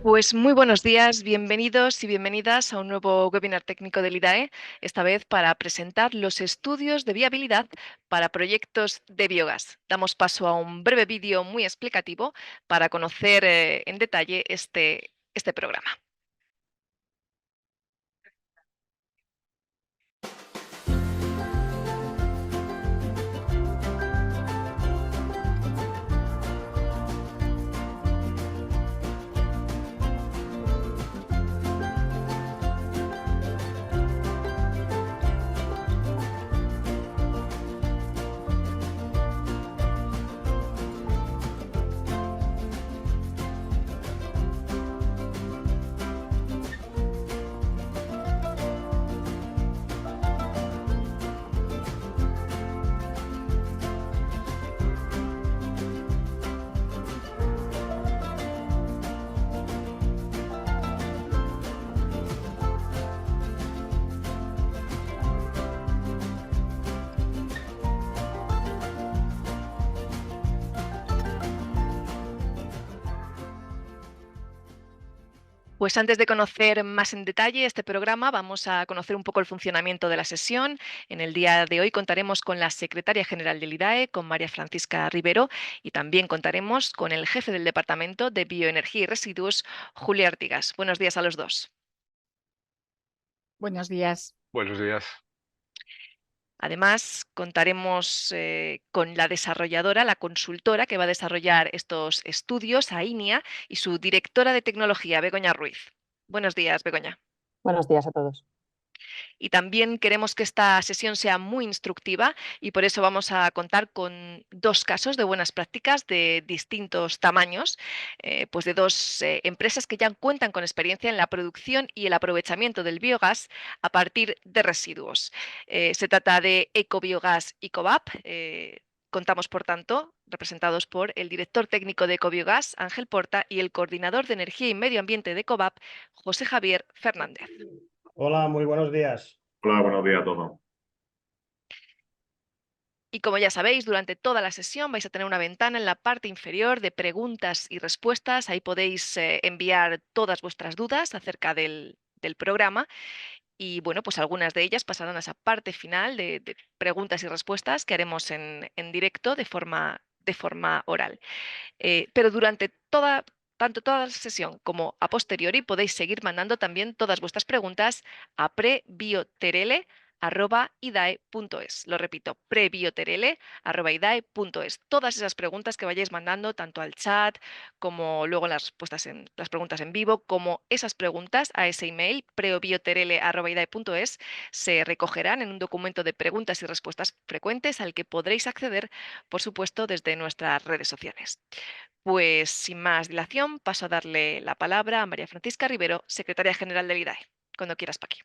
Pues muy buenos días, bienvenidos y bienvenidas a un nuevo webinar técnico del IDAE, esta vez para presentar los estudios de viabilidad para proyectos de biogás. Damos paso a un breve vídeo muy explicativo para conocer en detalle este programa. Pues antes de conocer más en detalle este programa, vamos a conocer un poco el funcionamiento de la sesión. En el día de hoy contaremos con la secretaria general del IDAE, con María Francisca Rivero, y también contaremos con el jefe del Departamento de Bioenergía y Residuos, Julia Artigas. Buenos días a los dos. Buenos días. Buenos días. Además, contaremos con la desarrolladora, la consultora que va a desarrollar estos estudios, AINIA, y su directora de tecnología, Begoña Ruiz. Buenos días, Begoña. Buenos días a todos. Y también queremos que esta sesión sea muy instructiva y por eso vamos a contar con dos casos de buenas prácticas de distintos tamaños, pues de dos empresas que ya cuentan con experiencia en la producción y el aprovechamiento del biogás a partir de residuos. Se trata de Ecobiogás y Cobap. Contamos, por tanto, representados por el director técnico de Ecobiogás, Ángel Porta, y el coordinador de Energía y Medio Ambiente de Cobap, José Javier Fernández. Hola, muy buenos días. Hola, buenos días a todos. Y como ya sabéis, durante toda la sesión vais a tener una ventana en la parte inferior de preguntas y respuestas. Ahí podéis enviar todas vuestras dudas acerca del programa. Y bueno, pues algunas de ellas pasarán a esa parte final de preguntas y respuestas que haremos en directo de forma oral. Pero durante tanto toda la sesión como a posteriori podéis seguir mandando también todas vuestras preguntas a prebioterele@idae.es. Lo repito, prebioterele@idae.es. Todas esas preguntas que vayáis mandando tanto al chat como luego las preguntas en vivo, como esas preguntas a ese email prebioterele@idae.es se recogerán en un documento de preguntas y respuestas frecuentes al que podréis acceder, por supuesto, desde nuestras redes sociales. Pues sin más dilación, paso a darle la palabra a María Francisca Rivero, secretaria general del IDAE. Cuando quieras, Paqui.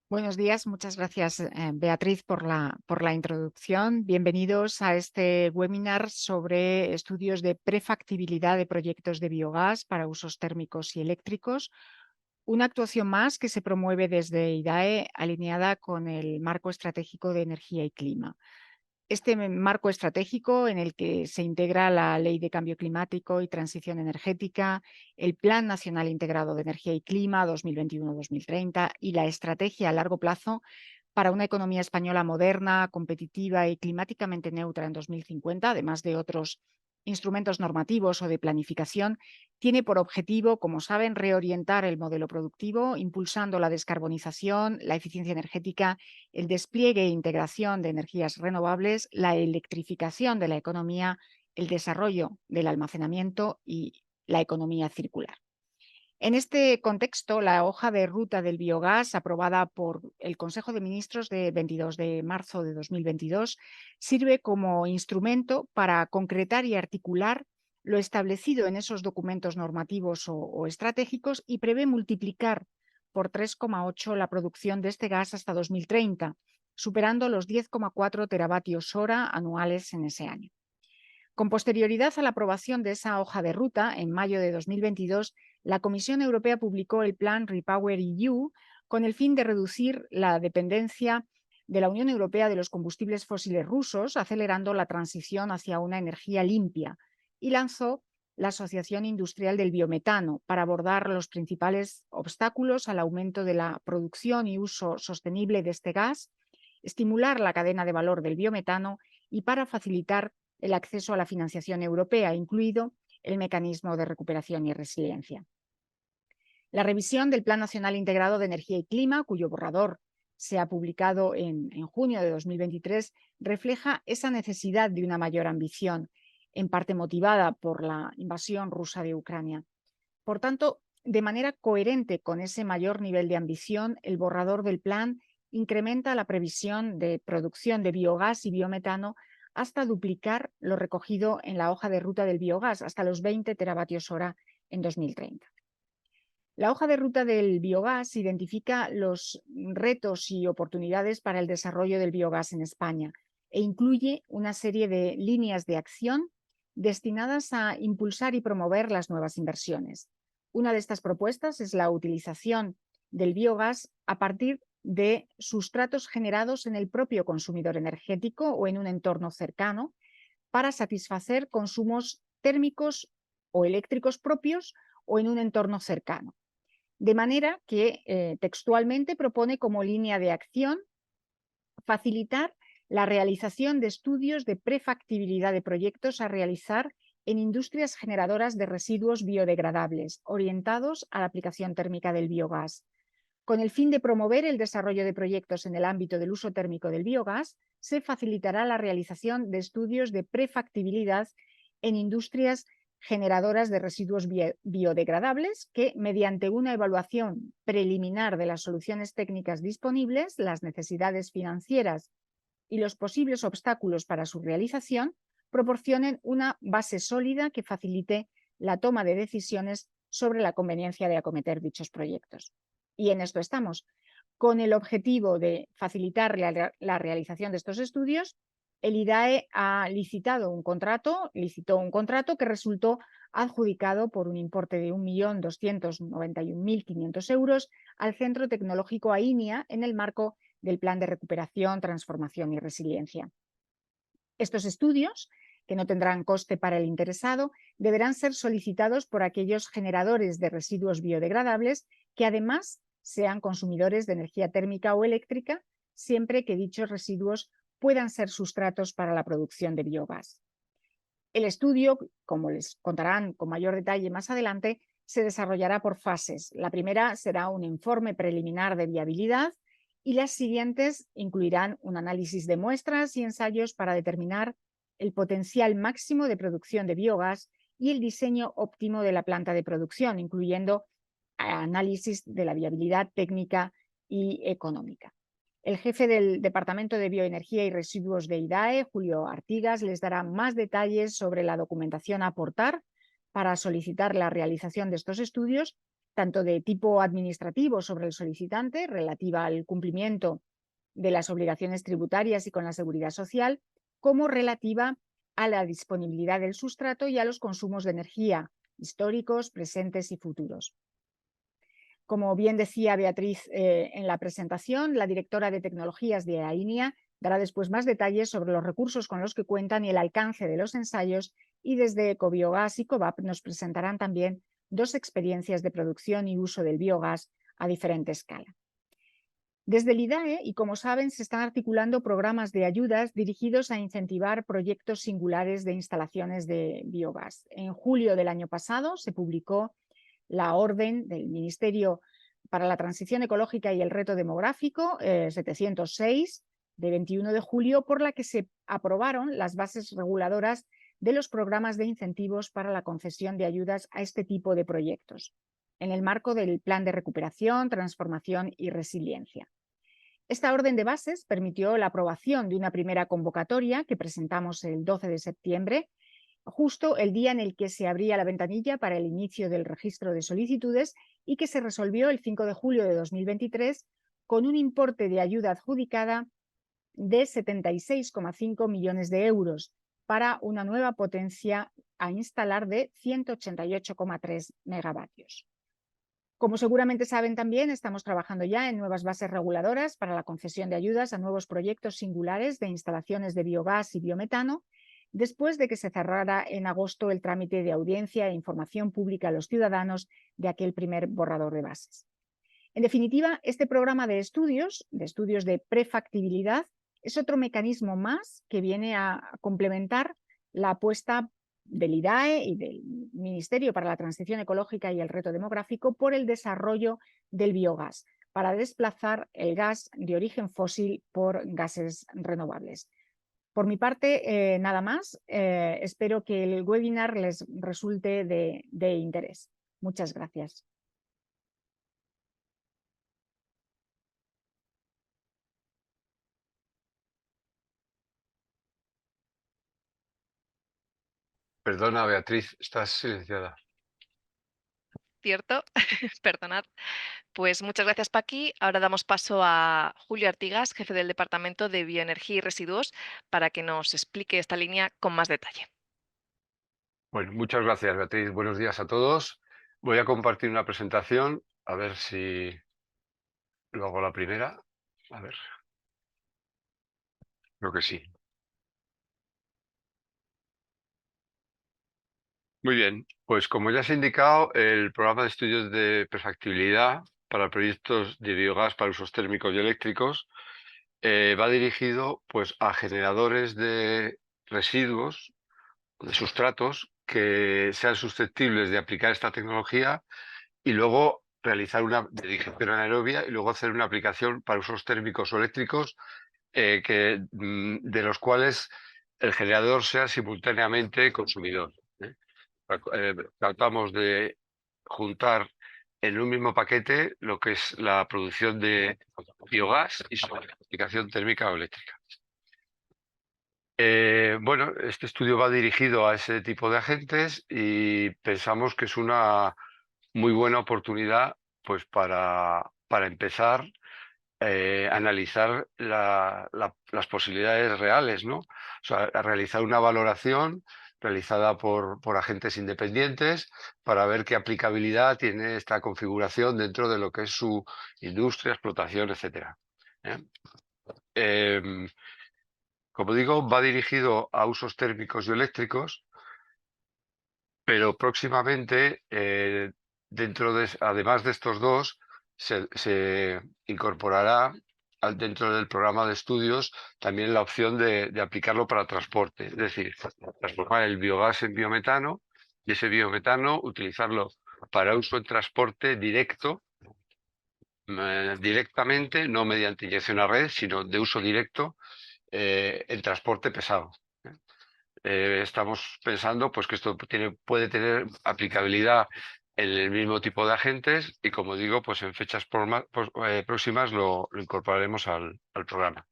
Buenos días, muchas gracias Beatriz por la introducción. Bienvenidos a este webinar sobre estudios de prefactibilidad de proyectos de biogás para usos térmicos y eléctricos. Una actuación más que se promueve desde IDAE alineada con el Marco Estratégico de Energía y Clima. Este marco estratégico en el que se integra la Ley de Cambio Climático y Transición Energética, el Plan Nacional Integrado de Energía y Clima 2021-2030 y la Estrategia a Largo Plazo para una economía española moderna, competitiva y climáticamente neutra en 2050, además de otros instrumentos normativos o de planificación, tiene por objetivo, como saben, reorientar el modelo productivo, impulsando la descarbonización, la eficiencia energética, el despliegue e integración de energías renovables, la electrificación de la economía, el desarrollo del almacenamiento y la economía circular. En este contexto, la hoja de ruta del biogás, aprobada por el Consejo de Ministros de 22 de marzo de 2022, sirve como instrumento para concretar y articular lo establecido en esos documentos normativos o estratégicos y prevé multiplicar por 3,8 la producción de este gas hasta 2030, superando los 10,4 teravatios hora anuales en ese año. Con posterioridad a la aprobación de esa hoja de ruta, en mayo de 2022, la Comisión Europea publicó el plan REPowerEU con el fin de reducir la dependencia de la Unión Europea de los combustibles fósiles rusos, acelerando la transición hacia una energía limpia, y lanzó la Asociación Industrial del Biometano para abordar los principales obstáculos al aumento de la producción y uso sostenible de este gas, estimular la cadena de valor del biometano y para facilitar el acceso a la financiación europea, incluido el mecanismo de recuperación y resiliencia. La revisión del Plan Nacional Integrado de Energía y Clima, cuyo borrador se ha publicado en junio de 2023, refleja esa necesidad de una mayor ambición, en parte motivada por la invasión rusa de Ucrania. Por tanto, de manera coherente con ese mayor nivel de ambición, el borrador del plan incrementa la previsión de producción de biogás y biometano hasta duplicar lo recogido en la hoja de ruta del biogás, hasta los 20 teravatios hora en 2030. La hoja de ruta del biogás identifica los retos y oportunidades para el desarrollo del biogás en España e incluye una serie de líneas de acción destinadas a impulsar y promover las nuevas inversiones. Una de estas propuestas es la utilización del biogás a partir de sustratos generados en el propio consumidor energético o en un entorno cercano para satisfacer consumos térmicos o eléctricos propios o en un entorno cercano. De manera que textualmente propone como línea de acción facilitar la realización de estudios de prefactibilidad de proyectos a realizar en industrias generadoras de residuos biodegradables, orientados a la aplicación térmica del biogás. Con el fin de promover el desarrollo de proyectos en el ámbito del uso térmico del biogás, se facilitará la realización de estudios de prefactibilidad en industrias generadoras de residuos biodegradables que, mediante una evaluación preliminar de las soluciones técnicas disponibles, las necesidades financieras y los posibles obstáculos para su realización, proporcionen una base sólida que facilite la toma de decisiones sobre la conveniencia de acometer dichos proyectos. Y en esto estamos. Con el objetivo de facilitar la realización de estos estudios, el IDAE licitó un contrato que resultó adjudicado por un importe de 1.291.500 euros al Centro Tecnológico AINIA en el marco del Plan de Recuperación, Transformación y Resiliencia. Estos estudios, que no tendrán coste para el interesado, deberán ser solicitados por aquellos generadores de residuos biodegradables que además sean consumidores de energía térmica o eléctrica, siempre que dichos residuos puedan ser sustratos para la producción de biogás. El estudio, como les contarán con mayor detalle más adelante, se desarrollará por fases. La primera será un informe preliminar de viabilidad y las siguientes incluirán un análisis de muestras y ensayos para determinar el potencial máximo de producción de biogás y el diseño óptimo de la planta de producción, incluyendo análisis de la viabilidad técnica y económica. El jefe del Departamento de Bioenergía y Residuos de IDAE, Julio Artigas, les dará más detalles sobre la documentación a aportar para solicitar la realización de estos estudios, tanto de tipo administrativo sobre el solicitante, relativa al cumplimiento de las obligaciones tributarias y con la seguridad social, como relativa a la disponibilidad del sustrato y a los consumos de energía históricos, presentes y futuros. Como bien decía Beatriz en la presentación, la directora de tecnologías de AINIA dará después más detalles sobre los recursos con los que cuentan y el alcance de los ensayos, y desde Ecobiogás y Covap nos presentarán también dos experiencias de producción y uso del biogás a diferente escala. Desde el IDAE, y como saben, se están articulando programas de ayudas dirigidos a incentivar proyectos singulares de instalaciones de biogás. En julio del año pasado se publicó la orden del Ministerio para la Transición Ecológica y el Reto Demográfico 706 de 21 de julio, por la que se aprobaron las bases reguladoras de los programas de incentivos para la concesión de ayudas a este tipo de proyectos, en el marco del Plan de Recuperación, Transformación y Resiliencia. Esta orden de bases permitió la aprobación de una primera convocatoria que presentamos el 12 de septiembre, justo el día en el que se abría la ventanilla para el inicio del registro de solicitudes, y que se resolvió el 5 de julio de 2023 con un importe de ayuda adjudicada de 76,5 millones de euros para una nueva potencia a instalar de 188,3 megavatios. Como seguramente saben también, estamos trabajando ya en nuevas bases reguladoras para la concesión de ayudas a nuevos proyectos singulares de instalaciones de biogás y biometano, después de que se cerrara en agosto el trámite de audiencia e información pública a los ciudadanos de aquel primer borrador de bases. En definitiva, este programa de estudios de prefactibilidad, es otro mecanismo más que viene a complementar la apuesta del IDAE y del Ministerio para la Transición Ecológica y el Reto Demográfico por el desarrollo del biogás, para desplazar el gas de origen fósil por gases renovables. Por mi parte, nada más. Espero que el webinar les resulte de interés. Muchas gracias. Perdona, Beatriz, estás silenciada. ¿Cierto? Perdonad. Pues muchas gracias, Paqui. Ahora damos paso a Julio Artigas, jefe del Departamento de Bioenergía y Residuos, para que nos explique esta línea con más detalle. Bueno, muchas gracias, Beatriz. Buenos días a todos. Voy a compartir una presentación, a ver si lo hago la primera. A ver, creo que sí. Muy bien, pues como ya se ha indicado, el programa de estudios de prefactibilidad para proyectos de biogás para usos térmicos y eléctricos va dirigido pues, a generadores de residuos, de sustratos que sean susceptibles de aplicar esta tecnología y luego realizar una de digestión anaerobia y luego hacer una aplicación para usos térmicos o eléctricos de los cuales el generador sea simultáneamente consumidor. Tratamos de juntar en un mismo paquete lo que es la producción de biogás y su aplicación térmica o eléctrica. Bueno, este estudio va dirigido a ese tipo de agentes y pensamos que es una muy buena oportunidad pues, para empezar a analizar las posibilidades reales, ¿no? O sea, a realizar una valoración realizada por agentes independientes para ver qué aplicabilidad tiene esta configuración dentro de lo que es su industria, explotación, etc. Como digo, va dirigido a usos térmicos y eléctricos, pero próximamente, además de estos dos, se incorporará dentro del programa de estudios también la opción de aplicarlo para transporte, es decir, transformar el biogás en biometano y ese biometano utilizarlo para uso en transporte directo, directamente, no mediante inyección a red, sino de uso directo en transporte pesado. Estamos pensando pues, que esto puede tener aplicabilidad en el mismo tipo de agentes y, como digo, pues en fechas próximas lo incorporaremos al programa.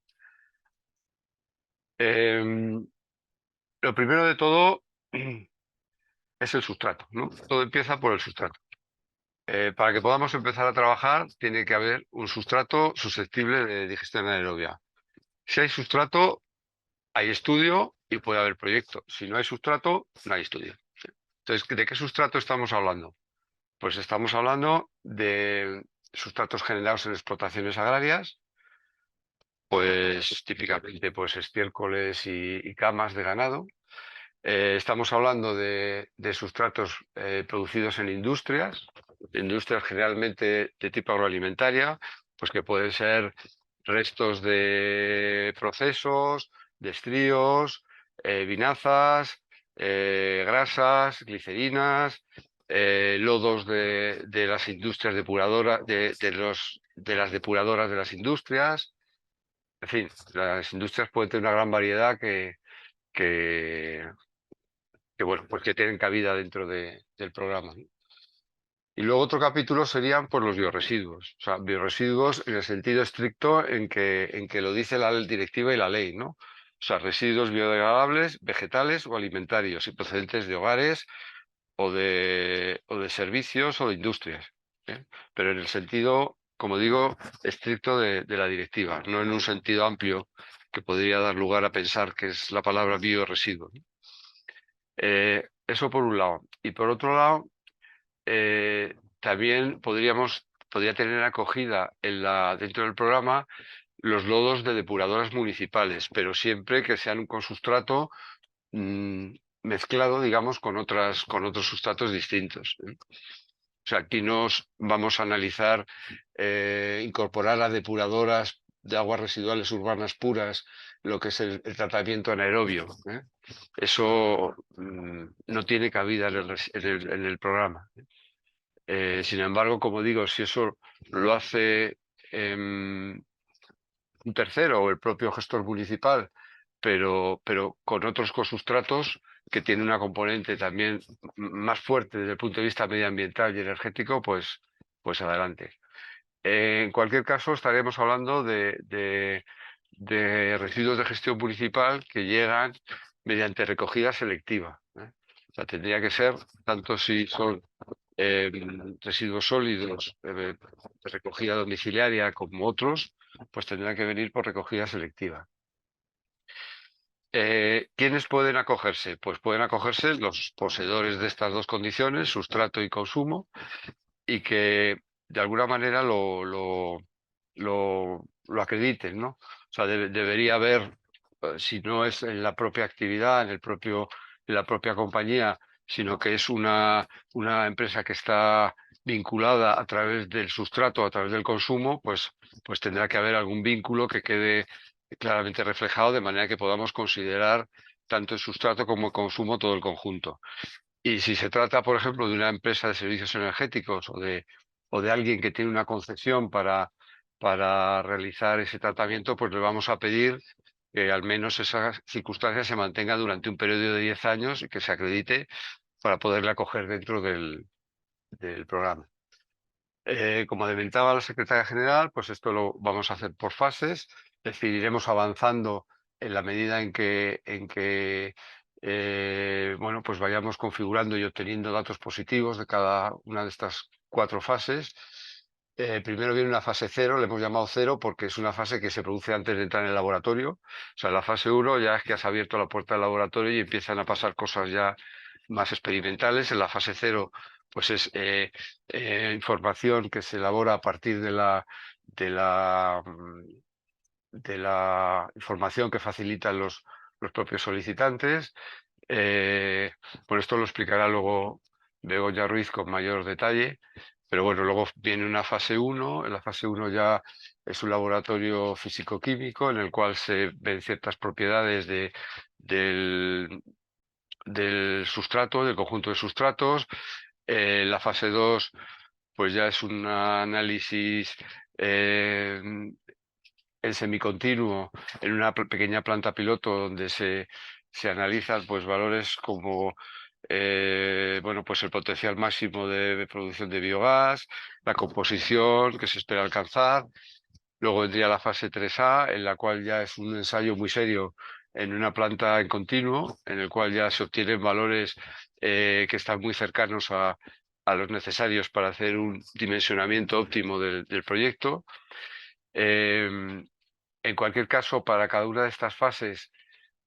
Lo primero de todo es el sustrato, ¿no? Todo empieza por el sustrato. Para que podamos empezar a trabajar tiene que haber un sustrato susceptible de digestión anaerobia. Si hay sustrato, hay estudio y puede haber proyecto. Si no hay sustrato, no hay estudio. Entonces, ¿de qué sustrato estamos hablando? Pues estamos hablando de sustratos generados en explotaciones agrarias, pues típicamente pues estiércoles y camas de ganado. Estamos hablando de sustratos producidos en industrias generalmente de tipo agroalimentaria, pues que pueden ser restos de procesos, de estríos, vinazas, grasas, glicerinas, lodos de las industrias depuradoras, de las depuradoras de las industrias. En fin, las industrias pueden tener una gran variedad que bueno, pues que tienen cabida dentro del programa, ¿no? Y luego otro capítulo serían pues, los biorresiduos. O sea, biorresiduos en el sentido estricto en que lo dice la directiva y la ley, ¿no? O sea, residuos biodegradables, vegetales o alimentarios y procedentes de hogares o de servicios o de industrias. Pero en el sentido, como digo, estricto de la directiva, no en un sentido amplio que podría dar lugar a pensar que es la palabra biorresiduo, ¿no? Eso por un lado. Y por otro lado, también podría tener acogida dentro del programa los lodos de depuradoras municipales, pero siempre que sean con sustrato mezclado, digamos, con otros sustratos distintos. O sea, aquí nos vamos a analizar incorporar a depuradoras de aguas residuales urbanas puras, lo que es el tratamiento anaerobio. Eso no tiene cabida en el programa. Sin embargo, como digo, si eso lo hace un tercero o el propio gestor municipal, pero con otros cosustratos que tiene una componente también más fuerte desde el punto de vista medioambiental y energético, pues adelante. En cualquier caso, estaremos hablando de residuos de gestión municipal que llegan mediante recogida selectiva. O sea, tendría que ser, tanto si son residuos sólidos de recogida domiciliaria como otros, pues tendrán que venir por recogida selectiva. ¿Quiénes pueden acogerse? Pues pueden acogerse los poseedores de estas dos condiciones, sustrato y consumo, y que de alguna manera lo acrediten, ¿no? O sea, debería haber, si no es en la propia actividad, en la propia compañía, sino que es una empresa que está vinculada a través del sustrato, a través del consumo, pues tendrá que haber algún vínculo que quede claramente reflejado de manera que podamos considerar tanto el sustrato como el consumo todo el conjunto. Y si se trata, por ejemplo, de una empresa de servicios energéticos o de alguien que tiene una concesión para realizar ese tratamiento, pues le vamos a pedir que al menos esa circunstancia se mantenga durante un periodo de 10 años y que se acredite para poderle acoger dentro del programa. Como adelantaba la secretaria general, pues esto lo vamos a hacer por fases, es decir, iremos avanzando en la medida en que bueno, pues vayamos configurando y obteniendo datos positivos de cada una de estas 4 fases. Primero viene una fase 0, le hemos llamado 0 porque es una fase que se produce antes de entrar en el laboratorio. O sea, la fase 1 ya es que has abierto la puerta del laboratorio y empiezan a pasar cosas ya más experimentales. En la fase 0 pues es información que se elabora a partir de la información que facilitan los propios solicitantes. Por esto lo explicará luego Begoña Ruiz con mayor detalle. Pero bueno, luego viene una fase 1. En la fase 1 ya es un laboratorio físico-químico en el cual se ven ciertas propiedades del sustrato, del conjunto de sustratos. La fase 2 pues ya es un análisis en semicontinuo en una pequeña planta piloto donde se analizan pues valores como bueno, pues el potencial máximo de producción de biogás, la composición que se espera alcanzar. Luego vendría la fase 3A, en la cual ya es un ensayo muy serio en una planta en continuo, en el cual ya se obtienen valores que están muy cercanos a los necesarios para hacer un dimensionamiento óptimo del proyecto. En cualquier caso, para cada una de estas fases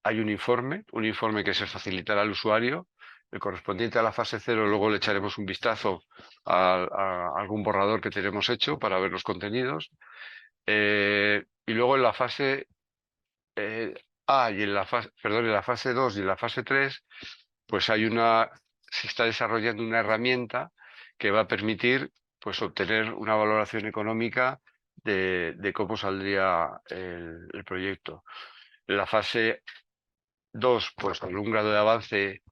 hay un informe que se facilitará al usuario. El correspondiente a la fase 0, luego le echaremos un vistazo a algún borrador que tenemos hecho para ver los contenidos. Y luego en la fase A y en la fase 2 y en la fase 3, pues se está desarrollando una herramienta que va a permitir pues obtener una valoración económica de cómo saldría el proyecto. En la fase 2, pues con un grado de avance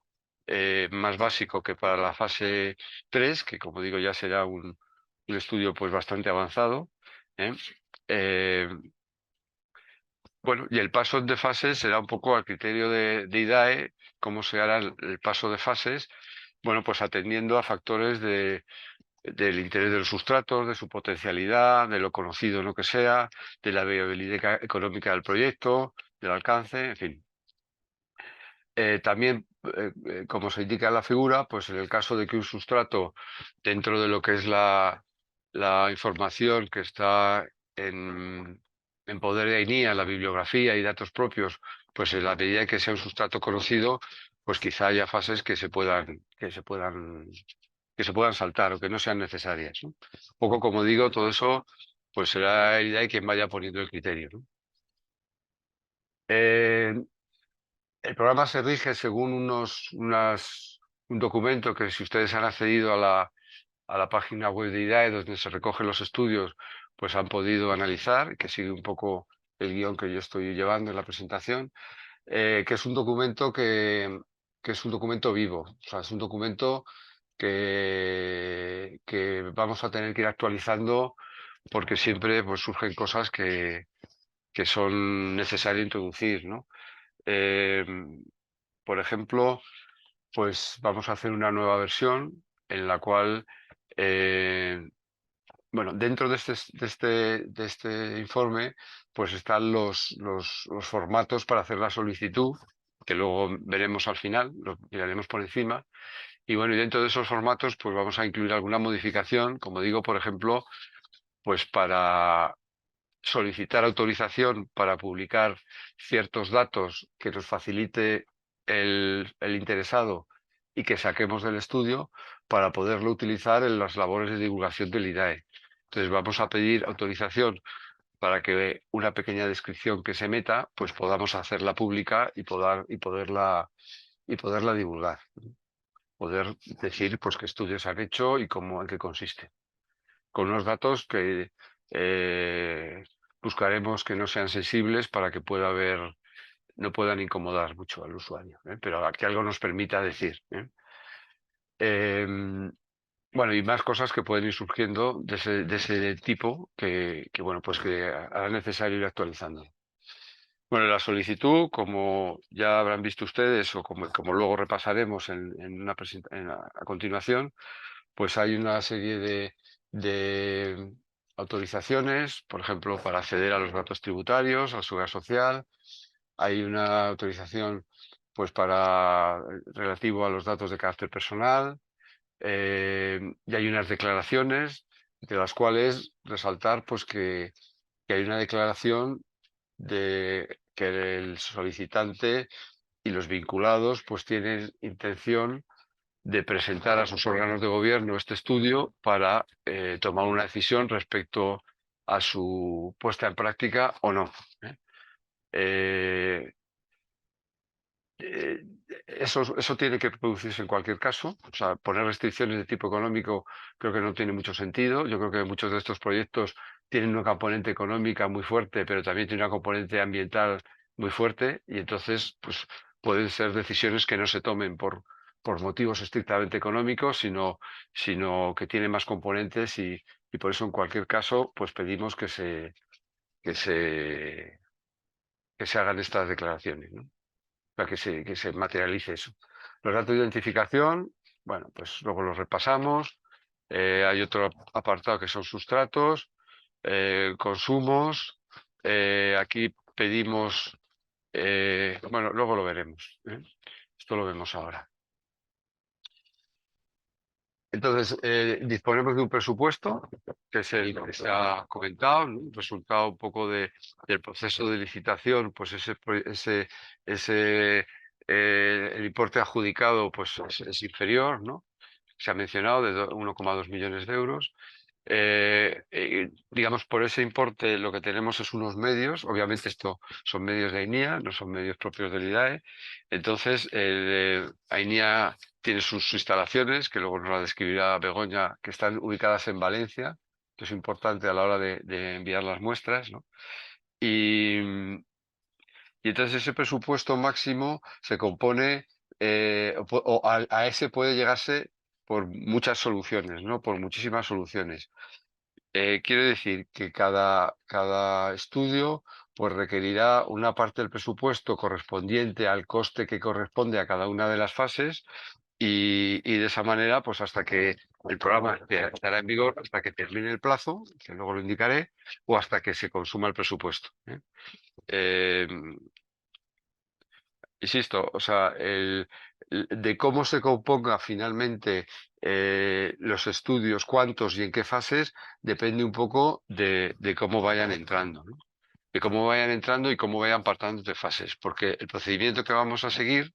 más básico que para la fase 3, que como digo ya será un estudio pues bastante avanzado. Bueno, y el paso de fases será un poco al criterio de IDAE, cómo se hará el paso de fases, bueno, pues atendiendo a factores del interés de los sustratos, de su potencialidad, de lo conocido lo que sea, de la viabilidad económica del proyecto, del alcance, en fin. También, como se indica en la figura, pues en el caso de que un sustrato, dentro de lo que es la información que está en poder de AINIA, la bibliografía y datos propios, pues en la medida que sea un sustrato conocido, pues quizá haya fases que se puedan saltar o que no sean necesarias, ¿no? Un poco como digo, todo eso pues será el IDAE quien vaya poniendo el criterio, ¿no? El programa se rige según un documento que, si ustedes han accedido a la página web de IDAE, donde se recogen los estudios, pues han podido analizar, que sigue un poco el guión que yo estoy llevando en la presentación, que es un documento que es un documento vivo. O sea, es un documento que vamos a tener que ir actualizando, porque siempre pues, surgen cosas que son necesarias introducir, ¿no? Eh, por ejemplo, pues vamos a hacer una nueva versión en la cual, bueno, dentro de este informe, pues están los formatos para hacer la solicitud, que luego veremos al final, lo miraremos por encima. Y bueno, y dentro de esos formatos, pues vamos a incluir alguna modificación, como digo, por ejemplo, pues para solicitar autorización para publicar ciertos datos que nos facilite el interesado y que saquemos del estudio para poderlo utilizar en las labores de divulgación del IDAE. Entonces vamos a pedir autorización para que una pequeña descripción que se meta, pues podamos hacerla pública y poderla divulgar. Poder decir pues qué estudios han hecho y en qué consiste. Con unos datos que buscaremos que no sean sensibles para que no puedan incomodar mucho al usuario, pero que algo nos permita decir. Bueno, y más cosas que pueden ir surgiendo de ese tipo bueno, pues que hará necesario ir actualizando. Bueno, la solicitud, como ya habrán visto ustedes o como luego repasaremos a continuación, pues hay una serie de autorizaciones, por ejemplo, para acceder a los datos tributarios, a la seguridad social. Hay una autorización pues relativo a los datos de carácter personal. Y hay unas declaraciones de las cuales resaltar pues que hay una declaración de que el solicitante y los vinculados pues tienen intención de presentar a sus órganos de gobierno este estudio para tomar una decisión respecto a su puesta en práctica o no. Eh, eh, eso tiene que producirse en cualquier caso. O sea, poner restricciones de tipo económico creo que no tiene mucho sentido. Yo creo que muchos de estos proyectos tienen una componente económica muy fuerte, pero también tiene una componente ambiental muy fuerte, y entonces pues, pueden ser decisiones que no se tomen por motivos estrictamente económicos, sino que tienen más componentes, y por eso en cualquier caso pues pedimos que se, que se hagan estas declaraciones, ¿no? Para que se materialice eso. Los datos de identificación, bueno, pues luego los repasamos. Hay otro apartado que son sustratos, consumos. Aquí pedimos, bueno, luego lo veremos. Esto lo vemos ahora. Entonces, disponemos de un presupuesto, que es el que se ha comentado, ¿no? Resultado un poco del proceso de licitación, pues el importe adjudicado pues es inferior, ¿no? Se ha mencionado de 1,2 millones de euros. Digamos, por ese importe lo que tenemos es unos medios. Obviamente esto son medios de AINIA, no son medios propios del IDAE. Entonces, AINIA tiene sus instalaciones, que luego nos la describirá Begoña, que están ubicadas en Valencia, que es importante a la hora de enviar las muestras, ¿no? Y entonces ese presupuesto máximo se compone, a ese puede llegarse por muchas soluciones, ¿no? Por muchísimas soluciones. Quiere decir que cada estudio pues requerirá una parte del presupuesto correspondiente al coste que corresponde a cada una de las fases, y de esa manera, pues hasta que el programa estará en vigor, hasta que termine el plazo, que luego lo indicaré, o hasta que se consuma el presupuesto. Insisto, o sea, de cómo se componga finalmente los estudios, cuántos y en qué fases, depende un poco de cómo vayan entrando, ¿no? De cómo vayan entrando y cómo vayan partando de fases, porque el procedimiento que vamos a seguir,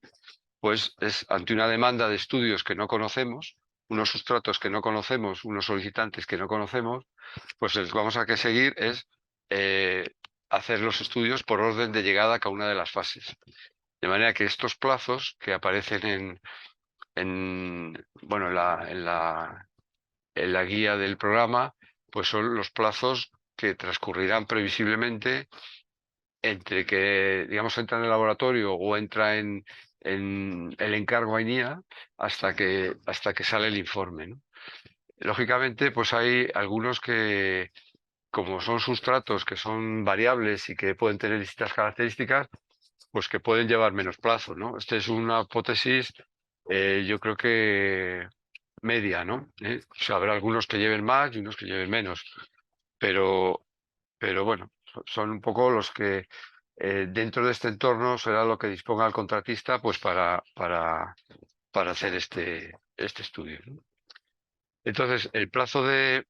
pues es ante una demanda de estudios que no conocemos, unos sustratos que no conocemos, unos solicitantes que no conocemos, pues el que vamos a seguir es hacer los estudios por orden de llegada a cada una de las fases. De manera que estos plazos que aparecen bueno, en la guía del programa, pues son los plazos que transcurrirán previsiblemente entre que, digamos, entra en el laboratorio o entra en el encargo a INIA hasta que sale el informe, ¿no? Lógicamente, pues hay algunos que, como son sustratos que son variables y que pueden tener distintas características, pues que pueden llevar menos plazo, ¿no? Esta es una hipótesis, yo creo que media, ¿no? O sea, habrá algunos que lleven más y unos que lleven menos, pero, pero bueno, son un poco los que dentro de este entorno será lo que disponga el contratista, pues para hacer este estudio, ¿no? Entonces, el plazo de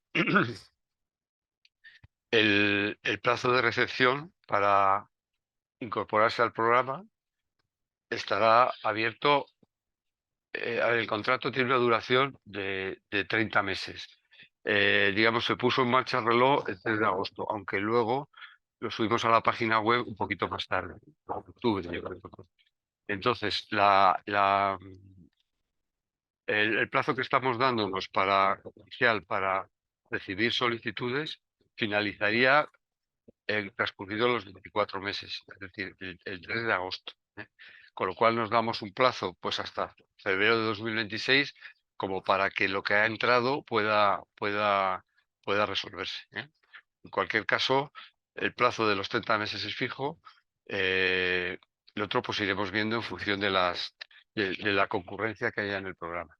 recepción para incorporarse al programa estará abierto. A ver, el contrato tiene una duración de 30 meses. Digamos, se puso en marcha el reloj el 3 de agosto, aunque luego lo subimos a la página web un poquito más tarde, en octubre, yo creo. Entonces, el plazo que estamos dándonos inicial para recibir solicitudes finalizaría transcurridos los 24 meses, es decir, el 3 de agosto, ¿eh? Con lo cual nos damos un plazo pues hasta febrero de 2026 como para que lo que ha entrado pueda resolverse, ¿eh? En cualquier caso, el plazo de los 30 meses es fijo. El otro pues iremos viendo en función de la concurrencia que haya en el programa.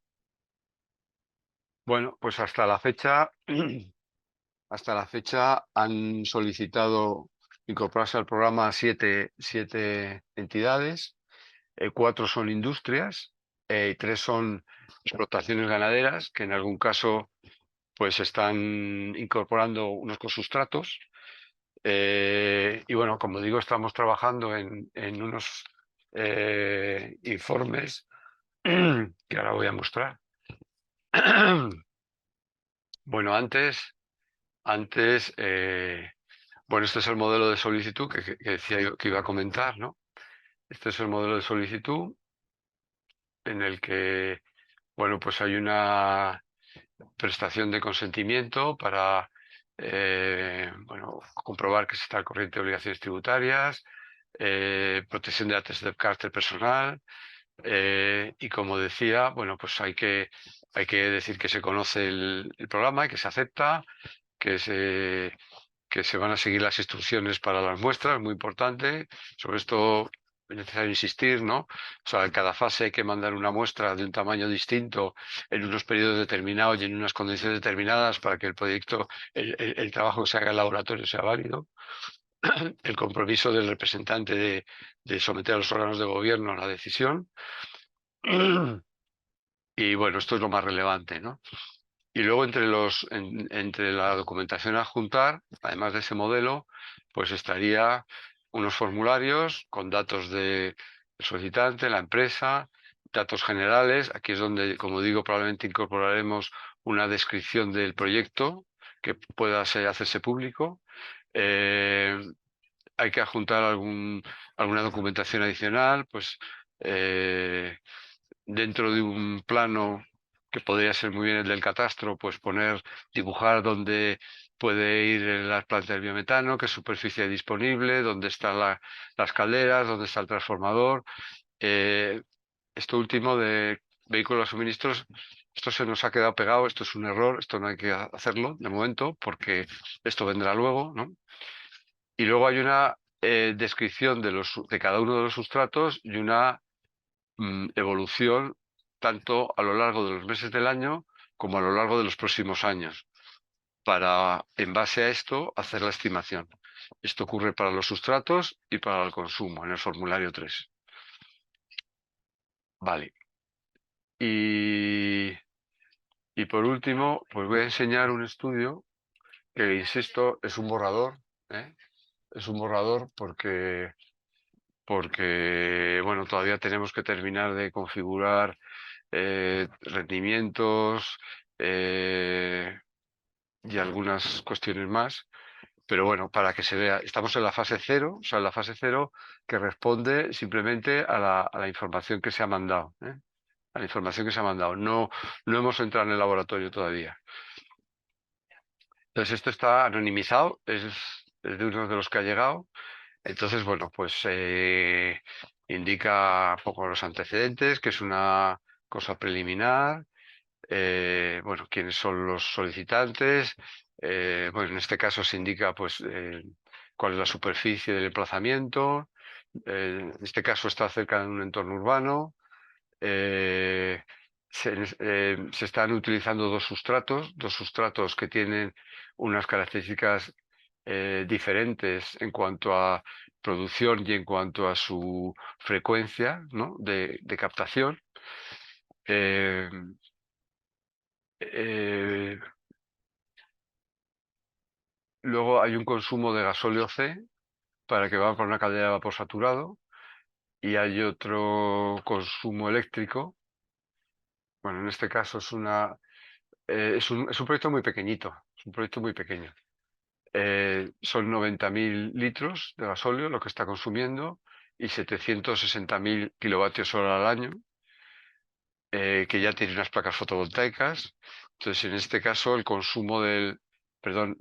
Bueno, pues hasta la fecha han solicitado incorporarse al programa siete entidades, 4 son industrias, y 3 son explotaciones ganaderas, que en algún caso pues están incorporando unos cosustratos. Y bueno, como digo, estamos trabajando en unos informes que ahora voy a mostrar. Bueno, bueno, este es el modelo de solicitud que decía yo que iba a comentar, ¿no? Este es el modelo de solicitud en el que, bueno, pues hay una prestación de consentimiento para, bueno, comprobar que se está al corriente de obligaciones tributarias, protección de datos de carácter personal, y como decía, bueno, pues hay que decir que se conoce el programa y que se acepta, que se van a seguir las instrucciones para las muestras, muy importante. Sobre esto es necesario insistir, ¿no? O sea, en cada fase hay que mandar una muestra de un tamaño distinto en unos periodos determinados y en unas condiciones determinadas para que el proyecto, el trabajo que se haga en el laboratorio sea válido. El compromiso del representante de someter a los órganos de gobierno la decisión. Y bueno, esto es lo más relevante, ¿no? Y luego entre la documentación a adjuntar, además de ese modelo, pues estaría unos formularios con datos del solicitante, la empresa, datos generales. Aquí es donde, como digo, probablemente incorporaremos una descripción del proyecto que pueda hacerse público. Hay que adjuntar alguna documentación adicional, pues dentro de un plano que podría ser muy bien el del catastro, pues dibujar dónde puede ir las plantas del biometano, qué superficie hay disponible, dónde están las calderas, dónde está el transformador. Esto último de vehículos a suministros, esto se nos ha quedado pegado, esto es un error, esto no hay que hacerlo de momento, porque esto vendrá luego, ¿no? Y luego hay una descripción de cada uno de los sustratos y una evolución tanto a lo largo de los meses del año como a lo largo de los próximos años, para, en base a esto, hacer la estimación. Esto ocurre para los sustratos y para el consumo, en el formulario 3. Vale. Y por último, pues voy a enseñar un estudio que, insisto, es un borrador, ¿eh? Es un borrador porque, bueno, todavía tenemos que terminar de configurar rendimientos y algunas cuestiones más. Pero bueno, para que se vea, estamos en la fase 0, o sea, en la fase 0 que responde simplemente a la información que se ha mandado, ¿eh? A la información que se ha mandado. No, no hemos entrado en el laboratorio todavía. Entonces esto está anonimizado, es de uno de los que ha llegado. Entonces, bueno, pues indica un poco los antecedentes, que es una cosa preliminar, bueno, quiénes son los solicitantes, bueno, en este caso se indica pues cuál es la superficie del emplazamiento, en este caso está cerca de un entorno urbano, se están utilizando dos sustratos que tienen unas características diferentes en cuanto a producción y en cuanto a su frecuencia, ¿no?, de captación. Eh, eh, Luego hay un consumo de gasóleo C para que va con una caldera de vapor saturado y hay otro consumo eléctrico. Bueno, en este caso es un proyecto muy pequeñito, es un proyecto muy pequeño. Son 90.000 litros de gasóleo lo que está consumiendo y 760.000 kilovatios hora al año, que ya tiene unas placas fotovoltaicas. Entonces, en este caso, el consumo perdón,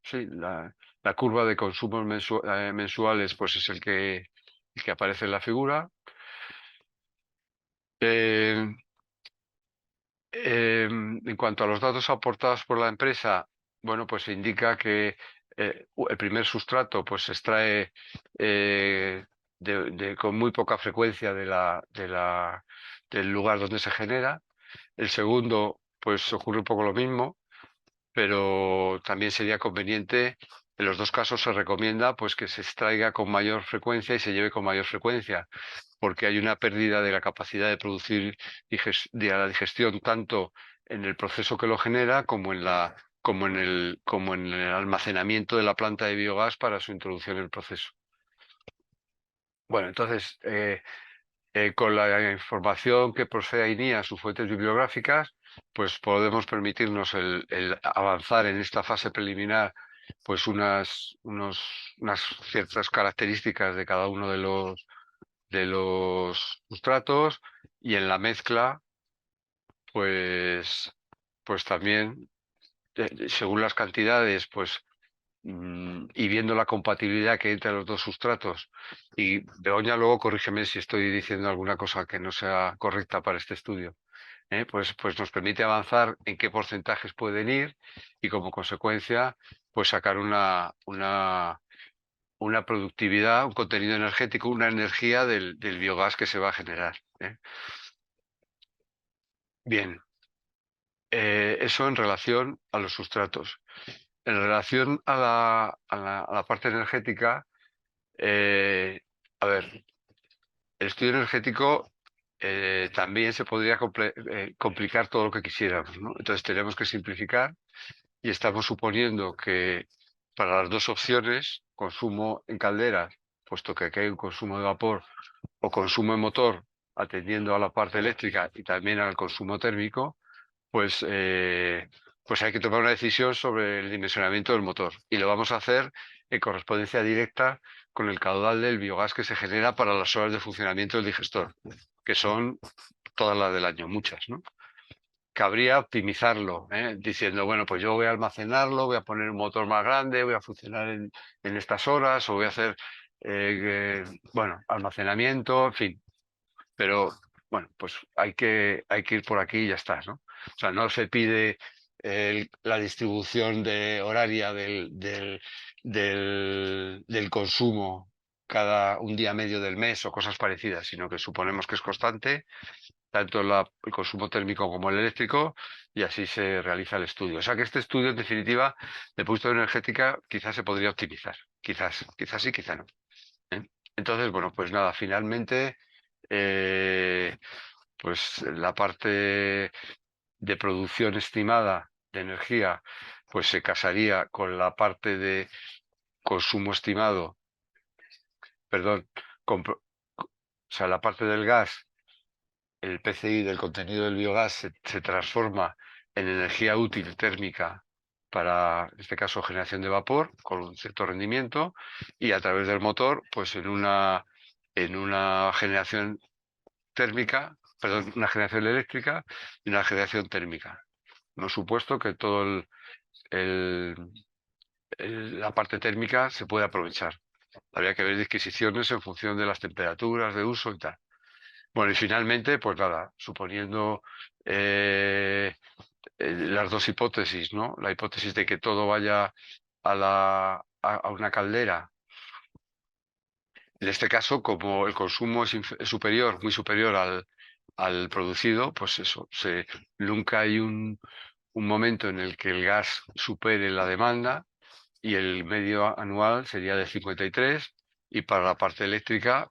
sí, la curva de consumos mensuales, pues es el que aparece en la figura. Eh, en cuanto a los datos aportados por la empresa, bueno, pues se indica que el primer sustrato pues se extrae con muy poca frecuencia del lugar donde se genera. El segundo, pues ocurre un poco lo mismo, pero también sería conveniente, en los dos casos se recomienda pues que se extraiga con mayor frecuencia y se lleve con mayor frecuencia, porque hay una pérdida de la capacidad de producir de la digestión tanto en el proceso que lo genera como como en el almacenamiento de la planta de biogás para su introducción en el proceso. Bueno, entonces, con la información que posee INIA, sus fuentes bibliográficas, pues podemos permitirnos el avanzar en esta fase preliminar pues unas ciertas características de cada uno de los sustratos y en la mezcla pues también según las cantidades pues y viendo la compatibilidad que hay entre los dos sustratos. Y Begoña, luego corrígeme si estoy diciendo alguna cosa que no sea correcta para este estudio. Pues nos permite avanzar en qué porcentajes pueden ir y como consecuencia pues sacar una productividad, un contenido energético, una energía del biogás que se va a generar. Bien, eso en relación a los sustratos. En relación a a la parte energética, a ver, el estudio energético también se podría complicar todo lo que quisiéramos, ¿no? Entonces tenemos que simplificar y estamos suponiendo que para las dos opciones, consumo en calderas, puesto que aquí hay un consumo de vapor, o consumo en motor, atendiendo a la parte eléctrica y también al consumo térmico, pues, pues hay que tomar una decisión sobre el dimensionamiento del motor. Y lo vamos a hacer en correspondencia directa con el caudal del biogás que se genera para las horas de funcionamiento del digestor, que son todas las del año, muchas, ¿no? Cabría optimizarlo, diciendo, bueno, pues yo voy a almacenarlo, voy a poner un motor más grande, voy a funcionar en estas horas, o voy a hacer, bueno, almacenamiento, en fin. Pero, bueno, pues hay que ir por aquí y ya está, ¿no? O sea, no se pide la distribución horaria del consumo cada un día medio del mes o cosas parecidas, sino que suponemos que es constante tanto el consumo térmico como el eléctrico, y así se realiza el estudio. O sea que este estudio, en definitiva, de punto de vista energética, quizás se podría optimizar. Quizás sí, quizá no. ¿eh? Entonces, bueno, pues nada, finalmente, pues la parte de producción estimada de energía, pues se casaría con la parte de consumo estimado, perdón, o sea, la parte del gas, el PCI del contenido del biogás se transforma en energía útil térmica para, en este caso, generación de vapor con un cierto rendimiento, y a través del motor, pues en una generación térmica, perdón, una generación eléctrica y una generación térmica. No supuesto que todo el- la parte térmica se puede aprovechar. Habría que ver disquisiciones en función de las temperaturas de uso y tal. Bueno, y finalmente, pues nada, suponiendo las dos hipótesis, ¿no? La hipótesis de que todo vaya a una caldera. En este caso, como el consumo es superior, muy superior al producido, pues eso, nunca hay un momento en el que el gas supere la demanda, y el medio anual sería de 53, y para la parte eléctrica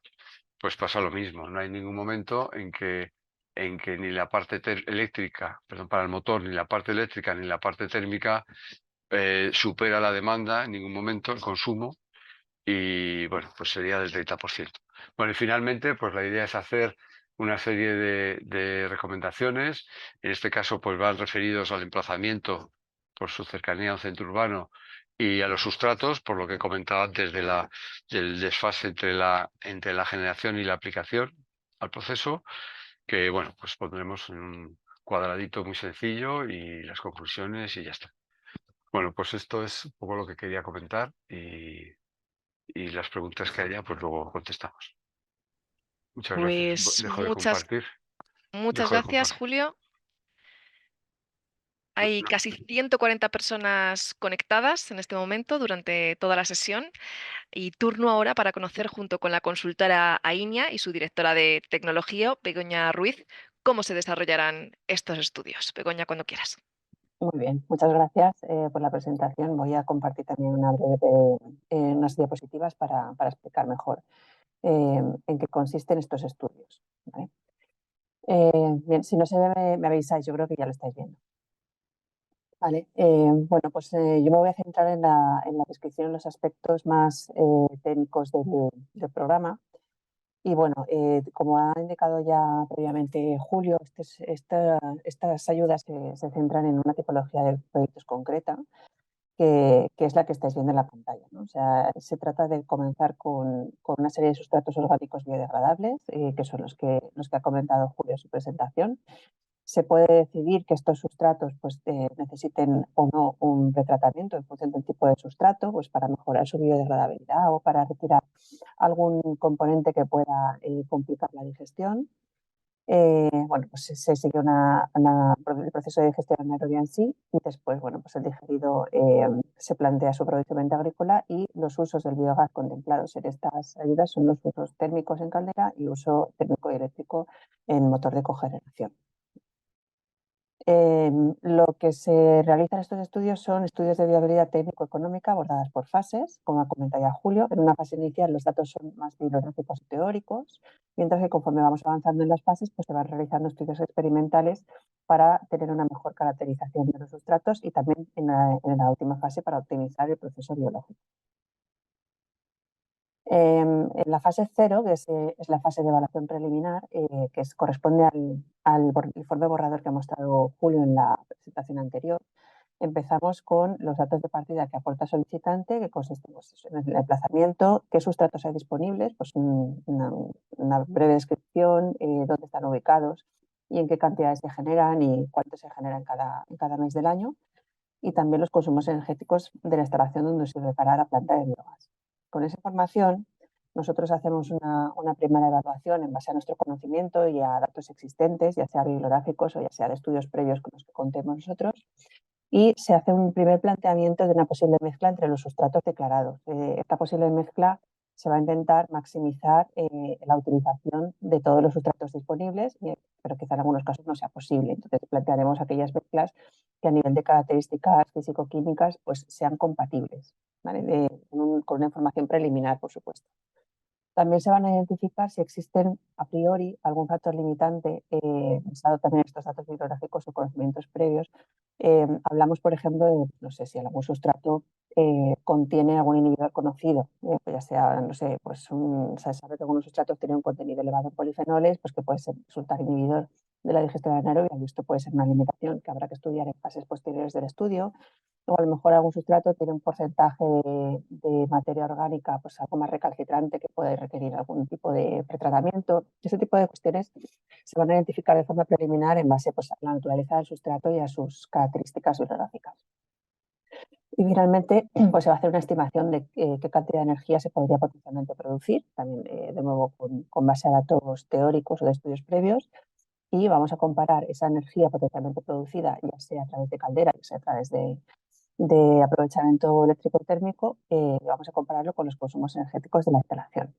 pues pasa lo mismo. No hay ningún momento en que ni la parte eléctrica, perdón, para el motor, ni la parte eléctrica ni la parte térmica supera la demanda en ningún momento, el consumo, y bueno, pues sería del 30%. Bueno, y finalmente, pues la idea es hacer una serie de recomendaciones. En este caso, pues van referidos al emplazamiento por su cercanía a un centro urbano, y a los sustratos, por lo que comentaba antes del desfase entre la generación y la aplicación al proceso, que bueno, pues pondremos en un cuadradito muy sencillo y las conclusiones y ya está. Bueno, pues esto es un poco lo que quería comentar, y las preguntas que haya, pues luego contestamos. Muchas gracias. Pues Dejo de compartir. muchas Dejo de gracias, compartir. Julio. Hay casi 140 personas conectadas en este momento durante toda la sesión, y turno ahora para conocer, junto con la consultora AINIA y su directora de tecnología, Begoña Ruiz, cómo se desarrollarán estos estudios. Begoña, cuando quieras. Muy bien, muchas gracias por la presentación. Voy a compartir también unas diapositivas para explicar mejor en qué consisten estos estudios. ¿Vale? Bien, si no se ve, me avisáis, yo creo que ya lo estáis viendo. Vale, bueno, pues yo me voy a centrar en la descripción de los aspectos más técnicos del programa. Y bueno, como ha indicado ya previamente Julio, estas ayudas se centran en una tipología de proyectos concreta, que es la que estáis viendo en la pantalla, ¿no? O sea, se trata de comenzar con una serie de sustratos orgánicos biodegradables, que son los que ha comentado Julio en su presentación. Se puede decidir que estos sustratos pues, necesiten o no un retratamiento en función del tipo de sustrato, pues para mejorar su biodegradabilidad o para retirar algún componente que pueda complicar la digestión. Bueno, pues se sigue el proceso de digestión anaerobia en sí, y después, bueno, pues el digerido se plantea su aprovechamiento agrícola, y los usos del biogás contemplados en estas ayudas son los usos térmicos en caldera y uso térmico y eléctrico en motor de cogeneración. Lo que se realiza en estos estudios son estudios de viabilidad técnico-económica abordadas por fases, como ha comentado ya Julio. En una fase inicial los datos son más bibliográficos y teóricos, mientras que conforme vamos avanzando en las fases, pues se van realizando estudios experimentales para tener una mejor caracterización de los sustratos, y también en la última fase para optimizar el proceso biológico. En la fase 0, que es la fase de evaluación preliminar, que corresponde al informe borrador que ha mostrado Julio en la presentación anterior, empezamos con los datos de partida que aporta el solicitante, que consisten pues, en el emplazamiento, qué sustratos hay disponibles, pues una breve descripción, dónde están ubicados y en qué cantidades se generan y cuánto se genera en cada mes del año, y también los consumos energéticos de la instalación donde se prepara la planta de biogás. Con esa información, nosotros hacemos una primera evaluación en base a nuestro conocimiento y a datos existentes, ya sea bibliográficos o ya sea de estudios previos con los que contemos nosotros, y se hace un primer planteamiento de una posible mezcla entre los sustratos declarados. Esta posible mezcla se va a intentar maximizar la utilización de todos los sustratos disponibles, pero quizá en algunos casos no sea posible. Entonces plantearemos aquellas mezclas que a nivel de características físico-químicas pues sean compatibles, ¿vale? Con una información preliminar, por supuesto. También se van a identificar si existen a priori algún factor limitante, basado también en estos datos bibliográficos o conocimientos previos. Hablamos, por ejemplo, de, no sé, si algún sustrato contiene algún inhibidor conocido, pues ya sea, no sé, pues se sabe que algunos sustratos tienen un contenido elevado en polifenoles, pues que puede resultar inhibidor de la digestión anaerobia, y esto puede ser una limitación que habrá que estudiar en fases posteriores del estudio. o a lo mejor algún sustrato tiene un porcentaje de materia orgánica pues algo más recalcitrante que puede requerir algún tipo de pretratamiento. Ese tipo de cuestiones se van a identificar de forma preliminar en base pues, a la naturaleza del sustrato y a sus características bibliográficas. Y finalmente pues, se va a hacer una estimación de qué cantidad de energía se podría potencialmente producir, también de nuevo con base a datos teóricos o de estudios previos, y vamos a comparar esa energía potencialmente producida, ya sea a través de caldera, ya sea a través de aprovechamiento eléctrico térmico, vamos a compararlo con los consumos energéticos de la instalación.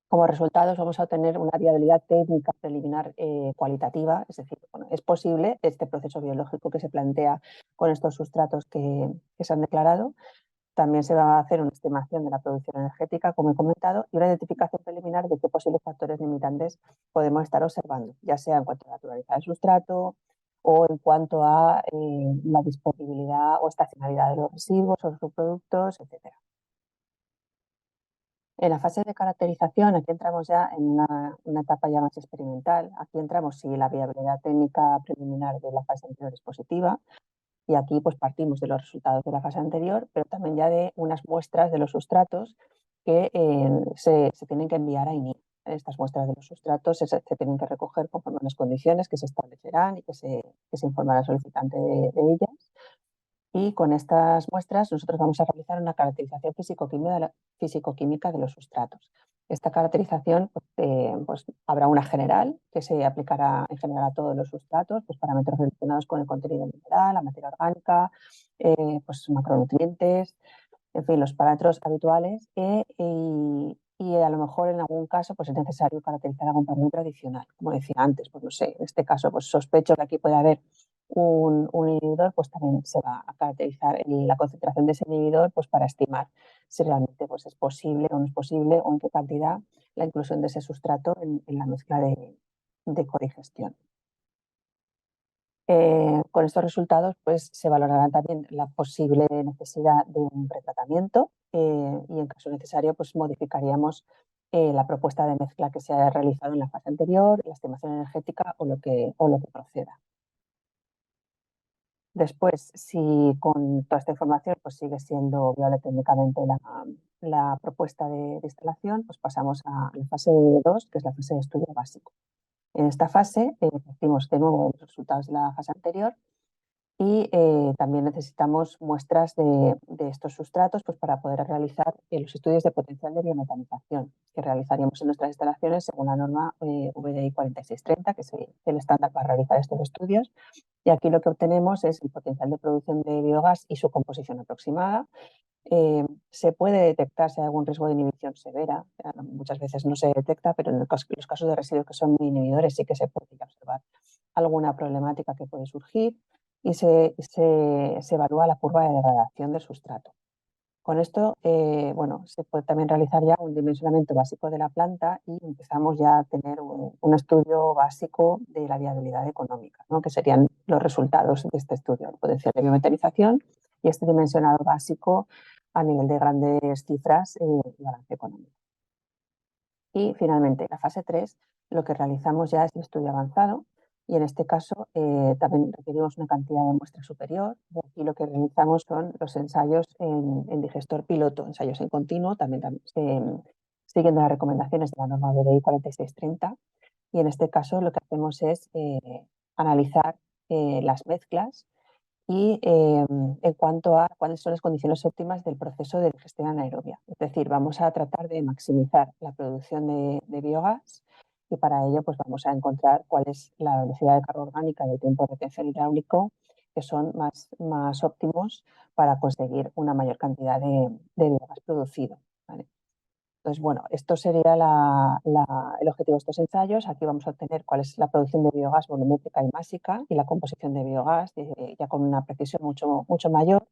Como resultados vamos a obtener una viabilidad técnica preliminar cualitativa, es decir, bueno, es posible este proceso biológico que se plantea con estos sustratos que se han declarado. También se va a hacer una estimación de la producción energética, como he comentado, y una identificación preliminar de qué posibles factores limitantes podemos estar observando, ya sea en cuanto a la naturaleza del sustrato o en cuanto a la disponibilidad o estacionalidad de los residuos o subproductos, etc. En la fase de caracterización, aquí entramos ya en una etapa ya más experimental. Aquí entramos si la viabilidad técnica preliminar de la fase anterior es positiva, y aquí pues partimos de los resultados de la fase anterior, pero también ya de unas muestras de los sustratos que se tienen que enviar a INIA. Estas muestras de los sustratos se tienen que recoger conforme a las condiciones que se establecerán y que se informará al solicitante de ellas. Y con estas muestras nosotros vamos a realizar una caracterización físico-química de los sustratos. Esta caracterización pues habrá una general que se aplicará en general a todos los sustratos, pues parámetros relacionados con el contenido mineral, la materia orgánica, pues macronutrientes, en fin, los parámetros habituales, y a lo mejor en algún caso pues es necesario caracterizar algún parámetro adicional. Como decía antes, pues no sé, en este caso pues sospecho que aquí puede haber un inhibidor, pues también se va a caracterizar la concentración de ese inhibidor pues para estimar si realmente pues es posible o no es posible, o en qué cantidad la inclusión de ese sustrato en la mezcla de codigestión. Con estos resultados pues, se valorará también la posible necesidad de un pretratamiento, y en caso necesario pues, modificaríamos la propuesta de mezcla que se ha realizado en la fase anterior, la estimación energética o lo que proceda. Después, si con toda esta información pues, sigue siendo viable técnicamente la propuesta de instalación, pues pasamos a la fase 2, que es la fase de estudio básico. En esta fase partimos de nuevo de los resultados de la fase anterior, y también necesitamos muestras de estos sustratos pues, para poder realizar los estudios de potencial de biometanización que realizaríamos en nuestras instalaciones según la norma VDI 4630, que es el estándar para realizar estos estudios. Y aquí lo que obtenemos es el potencial de producción de biogás y su composición aproximada. Se puede detectar si hay algún riesgo de inhibición severa. Muchas veces no se detecta, pero en los casos de residuos que son muy inhibidores sí que se puede observar alguna problemática que puede surgir, y se evalúa la curva de degradación del sustrato. Con esto, bueno, se puede también realizar ya un dimensionamiento básico de la planta y empezamos ya a tener un estudio básico de la viabilidad económica, ¿no? Que serían los resultados de este estudio, el potencial de biometanización y este dimensionado básico a nivel de grandes cifras y balance económico. Y finalmente, la fase 3, lo que realizamos ya es el estudio avanzado, y en este caso también requerimos una cantidad de muestra superior. Aquí lo que realizamos son los ensayos en digestor piloto, ensayos en continuo, también siguiendo las recomendaciones de la norma VDI 4630. Y en este caso lo que hacemos es analizar las mezclas y en cuanto a cuáles son las condiciones óptimas del proceso de digestión anaerobia. Es decir, vamos a tratar de maximizar la producción de biogás, y para ello pues vamos a encontrar cuál es la velocidad de carga orgánica y el tiempo de retención hidráulico que son más óptimos para conseguir una mayor cantidad de biogás producido, ¿vale? Entonces, bueno, esto sería el objetivo de estos ensayos. Aquí vamos a obtener cuál es la producción de biogás volumétrica y másica y la composición de biogás ya con una precisión mucho mayor.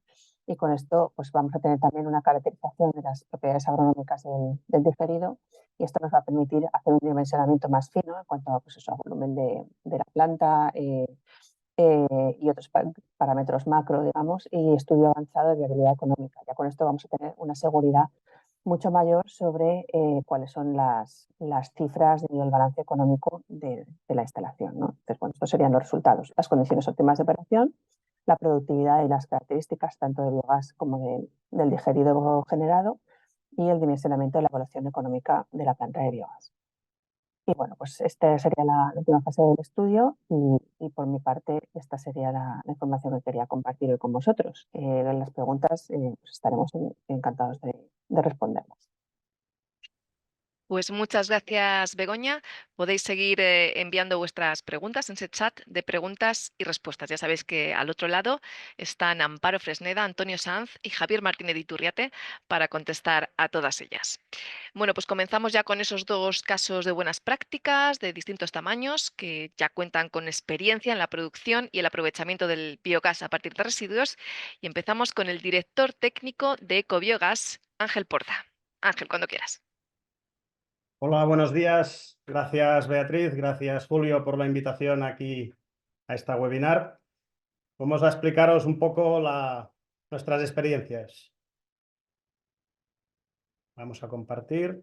Y con esto pues vamos a tener también una caracterización de las propiedades agronómicas del digerido, y esto nos va a permitir hacer un dimensionamiento más fino en cuanto a, pues eso, a volumen de la planta y otros parámetros macro, digamos, y estudio avanzado de viabilidad económica. Ya con esto vamos a tener una seguridad mucho mayor sobre cuáles son las cifras y el balance económico de la instalación, ¿no? Entonces, bueno, estos serían los resultados: las condiciones óptimas de operación, la productividad y las características tanto del biogás como del digerido generado y el dimensionamiento de la evaluación económica de la planta de biogás. Y bueno, pues esta sería la última fase del estudio y por mi parte esta sería la información que quería compartir hoy con vosotros. Las preguntas pues estaremos encantados de responderlas. Pues muchas gracias, Begoña. Podéis seguir enviando vuestras preguntas en ese chat de preguntas y respuestas. Ya sabéis que al otro lado están Amparo Fresneda, Antonio Sanz y Javier Martínez Iturriate para contestar a todas ellas. Bueno, pues comenzamos ya con esos dos casos de buenas prácticas de distintos tamaños que ya cuentan con experiencia en la producción y el aprovechamiento del biogás a partir de residuos. Y empezamos con el director técnico de Ecobiogás, Ángel Porta. Ángel, cuando quieras. Hola, buenos días. Gracias, Beatriz. Gracias, Julio, por la invitación aquí a esta webinar. Vamos a explicaros un poco nuestras experiencias. Vamos a compartir.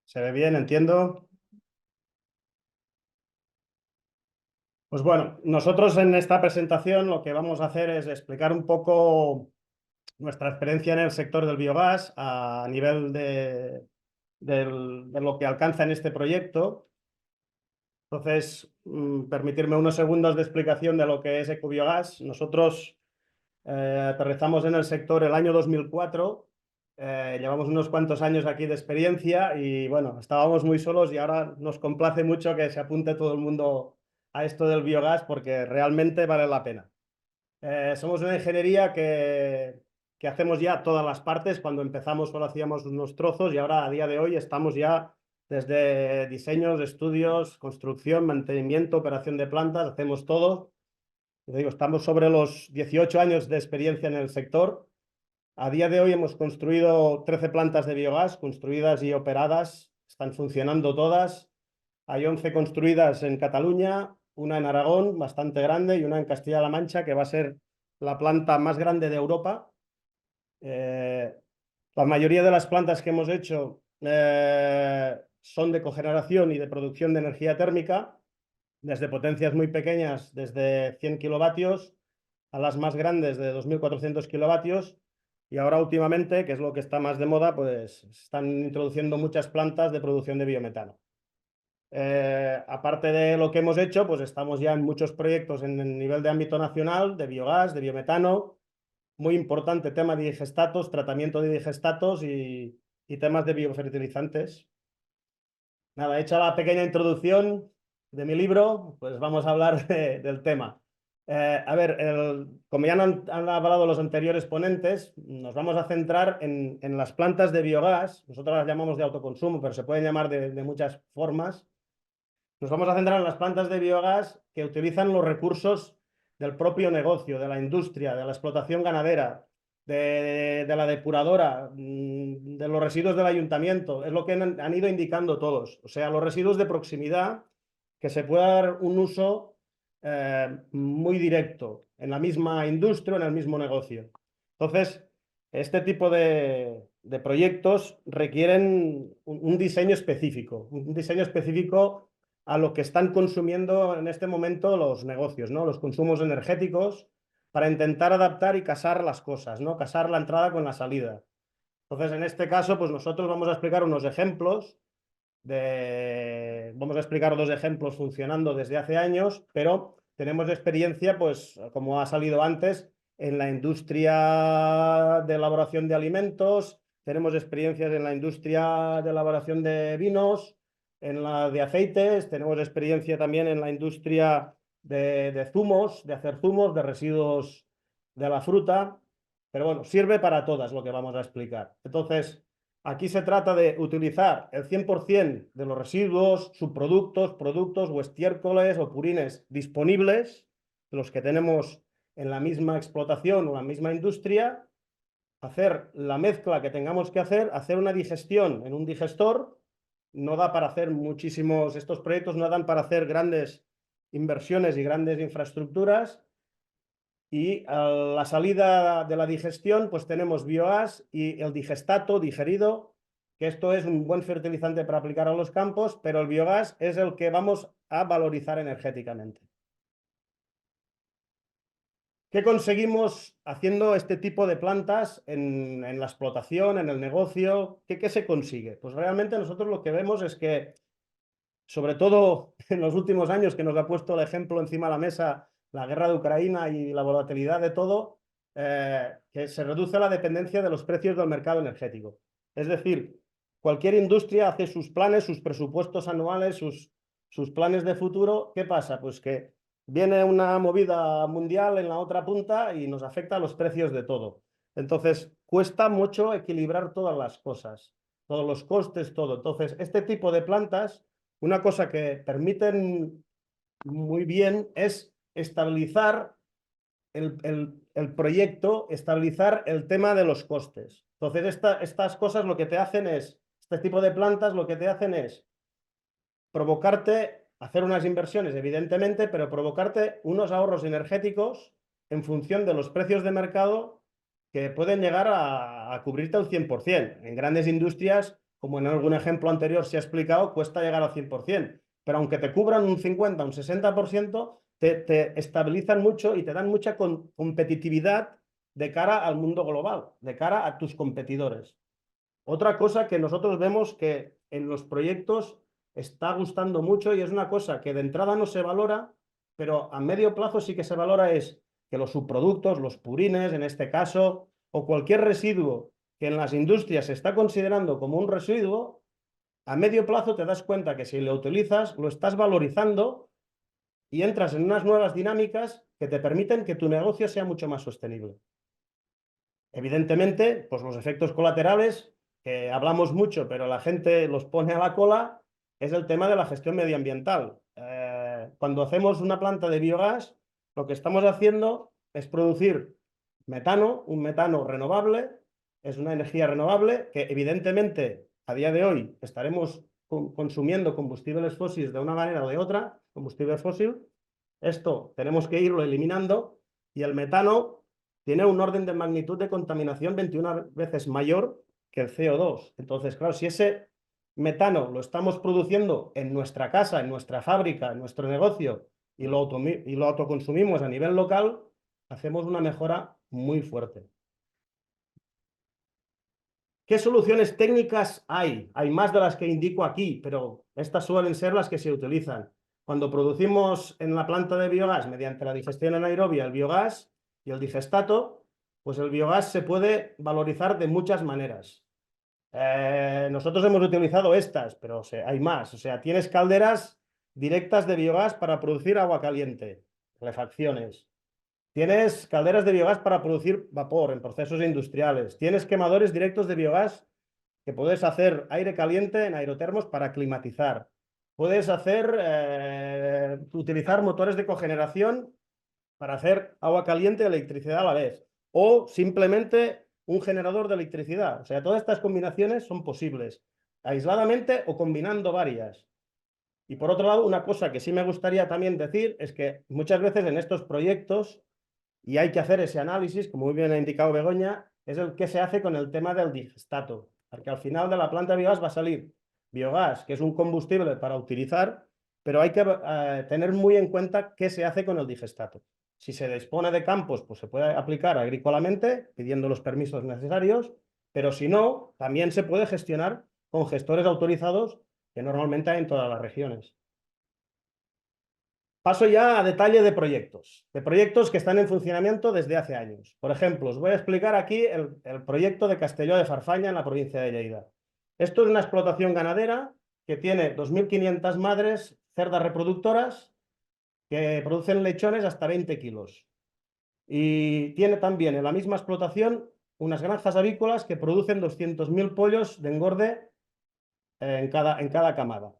¿Se ve bien? ¿Entiendo? Pues bueno, nosotros en esta presentación lo que vamos a hacer es explicar un poco nuestra experiencia en el sector del biogás a nivel de lo que alcanza en este proyecto. Entonces, permitirme unos segundos de explicación de lo que es Ecobiogás. Nosotros aterrizamos en el sector el año 2004. Llevamos unos cuantos años aquí de experiencia y bueno, estábamos muy solos y ahora nos complace mucho que se apunte todo el mundo a esto del biogás porque realmente vale la pena. Somos una ingeniería que hacemos ya todas las partes. Cuando empezamos solo hacíamos unos trozos y ahora a día de hoy estamos ya desde diseños, estudios, construcción, mantenimiento, operación de plantas, hacemos todo. Te digo, estamos sobre los 18 años de experiencia en el sector. A día de hoy hemos construido 13 plantas de biogás, construidas y operadas. Están funcionando todas. Hay 11 construidas en Cataluña, una en Aragón, bastante grande, y una en Castilla-La Mancha, que va a ser la planta más grande de Europa. La mayoría de las plantas que hemos hecho son de cogeneración y de producción de energía térmica, desde potencias muy pequeñas, desde 100 kilovatios, a las más grandes de 2.400 kilovatios. Y ahora últimamente, que es lo que está más de moda, pues están introduciendo muchas plantas de producción de biometano. Aparte de lo que hemos hecho, pues estamos ya en muchos proyectos en el nivel de ámbito nacional, de biogás, de biometano. Muy importante tema de digestatos, tratamiento de digestatos y temas de biofertilizantes. Nada, hecha la pequeña introducción de mi libro, pues vamos a hablar del tema. A ver, como ya han hablado los anteriores ponentes, nos vamos a centrar en las plantas de biogás. Nosotros las llamamos de autoconsumo, pero se pueden llamar de muchas formas. Nos vamos a centrar en las plantas de biogás que utilizan los recursos del propio negocio, de la industria, de la explotación ganadera, de la depuradora, de los residuos del ayuntamiento. Es lo que han ido indicando todos. O sea, los residuos de proximidad, que se pueda dar un uso muy directo en la misma industria, en el mismo negocio. Entonces, este tipo de proyectos requieren un diseño específico, a lo que están consumiendo en este momento los negocios, ¿no? Los consumos energéticos, para intentar adaptar y casar las cosas, ¿no? Casar la entrada con la salida. Entonces, en este caso, pues nosotros vamos a explicar unos ejemplos. Vamos a explicar dos ejemplos funcionando desde hace años, pero tenemos experiencia, pues, como ha salido antes, en la industria de elaboración de alimentos, tenemos experiencias en la industria de elaboración de vinos, en la de aceites, tenemos experiencia también en la industria de zumos, de hacer zumos, de residuos de la fruta, pero bueno, sirve para todas lo que vamos a explicar. Entonces, aquí se trata de utilizar el 100% de los residuos, subproductos, productos o estiércoles o purines disponibles, los que tenemos en la misma explotación o la misma industria, hacer la mezcla que tengamos que hacer una digestión en un digestor. No da para hacer muchísimos, estos proyectos no dan para hacer grandes inversiones y grandes infraestructuras. Y a la salida de la digestión, pues tenemos biogás y el digestato digerido, que esto es un buen fertilizante para aplicar a los campos, pero el biogás es el que vamos a valorizar energéticamente. ¿Qué conseguimos haciendo este tipo de plantas en la explotación, en el negocio? ¿Qué se consigue? Pues realmente nosotros lo que vemos es que, sobre todo en los últimos años, que nos ha puesto el ejemplo encima de la mesa la guerra de Ucrania y la volatilidad de todo, que se reduce la dependencia de los precios del mercado energético. Es decir, cualquier industria hace sus planes, sus presupuestos anuales, sus planes de futuro. ¿Qué pasa? Pues que viene una movida mundial en la otra punta y nos afecta a los precios de todo. Entonces, cuesta mucho equilibrar todas las cosas, todos los costes, todo. Entonces, este tipo de plantas, una cosa que permiten muy bien es estabilizar el proyecto, estabilizar el tema de los costes. Entonces, estas cosas lo que te hacen es, este tipo de plantas lo que te hacen es provocarte, hacer unas inversiones, evidentemente, pero provocarte unos ahorros energéticos en función de los precios de mercado que pueden llegar a cubrirte al 100%. En grandes industrias, como en algún ejemplo anterior se ha explicado, cuesta llegar al 100%. Pero aunque te cubran un 50, un 60%, te estabilizan mucho y te dan mucha competitividad de cara al mundo global, de cara a tus competidores. Otra cosa que nosotros vemos que en los proyectos está gustando mucho y es una cosa que de entrada no se valora, pero a medio plazo sí que se valora, es que los subproductos, los purines en este caso, o cualquier residuo que en las industrias se está considerando como un residuo, a medio plazo te das cuenta que si lo utilizas, lo estás valorizando y entras en unas nuevas dinámicas que te permiten que tu negocio sea mucho más sostenible. Evidentemente, pues los efectos colaterales, que hablamos mucho, pero la gente los pone a la cola, es el tema de la gestión medioambiental. Cuando hacemos una planta de biogás, lo que estamos haciendo es producir metano, un metano renovable, es una energía renovable que evidentemente a día de hoy estaremos consumiendo combustibles fósiles de una manera o de otra, combustible fósil. Esto tenemos que irlo eliminando y el metano tiene un orden de magnitud de contaminación 21 veces mayor que el CO2. Entonces, claro, si ese metano lo estamos produciendo en nuestra casa, en nuestra fábrica, en nuestro negocio y lo autoconsumimos a nivel local, hacemos una mejora muy fuerte. ¿Qué soluciones técnicas hay? Hay más de las que indico aquí, pero estas suelen ser las que se utilizan. Cuando producimos en la planta de biogás, mediante la digestión anaerobia, el biogás y el digestato, pues el biogás se puede valorizar de muchas maneras. Nosotros hemos utilizado estas, pero hay más. O sea, tienes calderas directas de biogás para producir agua caliente, calefacciones. Tienes calderas de biogás para producir vapor en procesos industriales. Tienes quemadores directos de biogás que puedes hacer aire caliente en aerotermos para climatizar. Puedes utilizar motores de cogeneración para hacer agua caliente y electricidad a la vez. O simplemente un generador de electricidad. O sea, todas estas combinaciones son posibles, aisladamente o combinando varias. Y por otro lado, una cosa que sí me gustaría también decir es que muchas veces en estos proyectos, y hay que hacer ese análisis, como muy bien ha indicado Begoña, es el que se hace con el tema del digestato. Porque al final de la planta de biogás va a salir biogás, que es un combustible para utilizar, pero hay que tener muy en cuenta qué se hace con el digestato. Si se dispone de campos, pues se puede aplicar agrícolamente, pidiendo los permisos necesarios, pero si no, también se puede gestionar con gestores autorizados, que normalmente hay en todas las regiones. Paso ya a detalle de proyectos que están en funcionamiento desde hace años. Por ejemplo, os voy a explicar aquí el proyecto de Castelló de Farfanya en la provincia de Lleida. Esto es una explotación ganadera que tiene 2.500 madres cerdas reproductoras que producen lechones hasta 20 kilos. Y tiene también en la misma explotación unas granjas avícolas que producen 200.000 pollos de engorde en cada camada.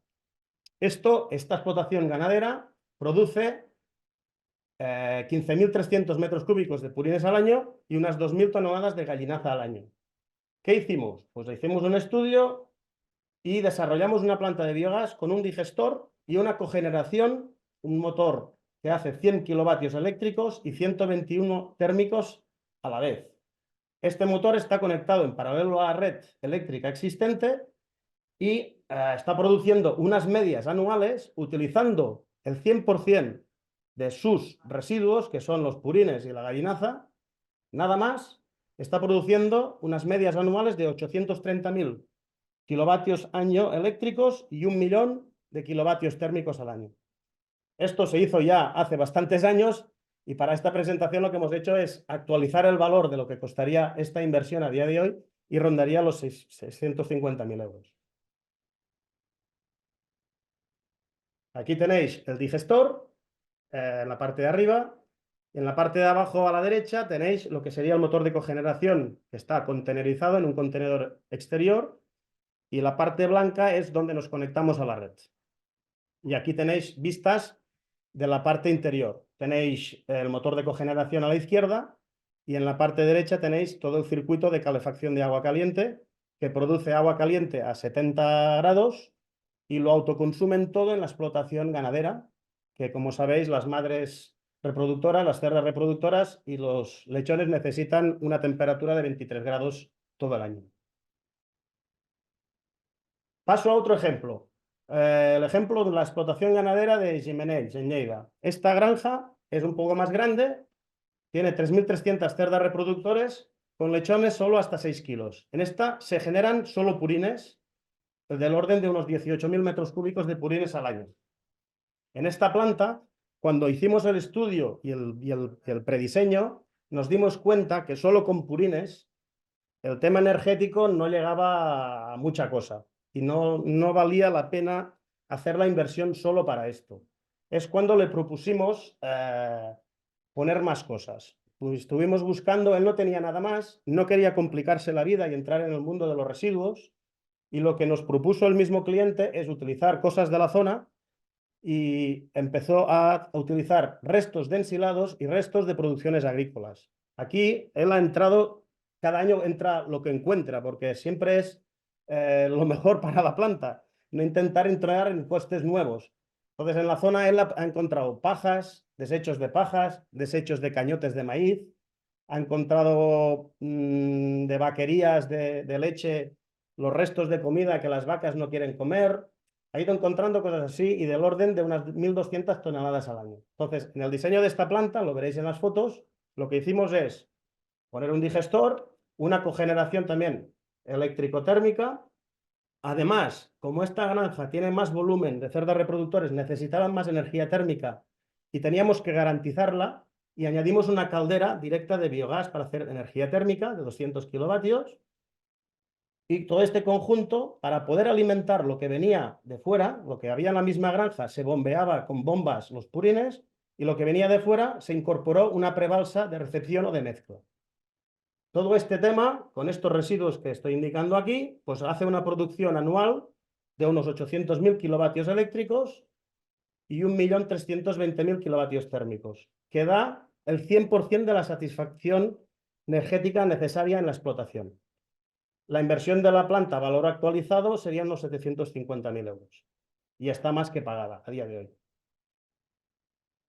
Esta explotación ganadera produce 15.300 metros cúbicos de purines al año y unas 2.000 toneladas de gallinaza al año. ¿Qué hicimos? Pues hicimos un estudio y desarrollamos una planta de biogás con un digestor y una cogeneración, un motor que hace 100 kilovatios eléctricos y 121 térmicos a la vez. Este motor está conectado en paralelo a la red eléctrica existente y está produciendo unas medias anuales utilizando el 100% de sus residuos, que son los purines y la gallinaza, nada más, está produciendo unas medias anuales de 830.000 kilovatios año eléctricos y 1 millón de kilovatios térmicos al año. Esto se hizo ya hace bastantes años y para esta presentación lo que hemos hecho es actualizar el valor de lo que costaría esta inversión a día de hoy y rondaría los 650.000 euros. Aquí tenéis el digestor en la parte de arriba. En la parte de abajo a la derecha tenéis lo que sería el motor de cogeneración, que está contenerizado en un contenedor exterior, y la parte blanca es donde nos conectamos a la red. Y aquí tenéis vistas de la parte interior. Tenéis el motor de cogeneración a la izquierda y en la parte derecha tenéis todo el circuito de calefacción de agua caliente, que produce agua caliente a 70 grados y lo autoconsumen todo en la explotación ganadera, que como sabéis las madres reproductoras, las cerdas reproductoras y los lechones necesitan una temperatura de 23 grados todo el año. Paso a otro ejemplo. El ejemplo de la explotación ganadera de Gimenells, en Lleida. Esta granja es un poco más grande, tiene 3.300 cerdas reproductores con lechones solo hasta 6 kilos. En esta se generan solo purines del orden de unos 18.000 metros cúbicos de purines al año. En esta planta, cuando hicimos el estudio y el prediseño, nos dimos cuenta que solo con purines el tema energético no llegaba a mucha cosa y no valía la pena hacer la inversión solo para esto. Es cuando le propusimos poner más cosas. Pues estuvimos buscando, él no tenía nada más, no quería complicarse la vida y entrar en el mundo de los residuos, y lo que nos propuso el mismo cliente es utilizar cosas de la zona y empezó a utilizar restos de ensilados y restos de producciones agrícolas. Aquí él ha entrado, cada año entra lo que encuentra, porque siempre es lo mejor para la planta, no intentar entrar en costes nuevos. Entonces en la zona él ha encontrado pajas, desechos de cañotes de maíz, ha encontrado de vaquerías de leche los restos de comida que las vacas no quieren comer. Ha ido encontrando cosas así y del orden de unas 1.200 toneladas al año. Entonces, en el diseño de esta planta, lo veréis en las fotos, lo que hicimos es poner un digestor, una cogeneración también eléctrico-térmica. Además, como esta granja tiene más volumen de cerdas reproductores, necesitaban más energía térmica y teníamos que garantizarla, y añadimos una caldera directa de biogás para hacer energía térmica de 200 kilovatios. Y todo este conjunto, para poder alimentar lo que venía de fuera, lo que había en la misma granja, se bombeaba con bombas los purines, y lo que venía de fuera se incorporó una prebalsa de recepción o de mezcla. Todo este tema, con estos residuos que estoy indicando aquí, pues hace una producción anual de unos 800.000 kilovatios eléctricos y 1.320.000 kilovatios térmicos, que da el 100% de la satisfacción energética necesaria en la explotación. La inversión de la planta, valor actualizado, serían unos 750.000 euros. Y está más que pagada a día de hoy.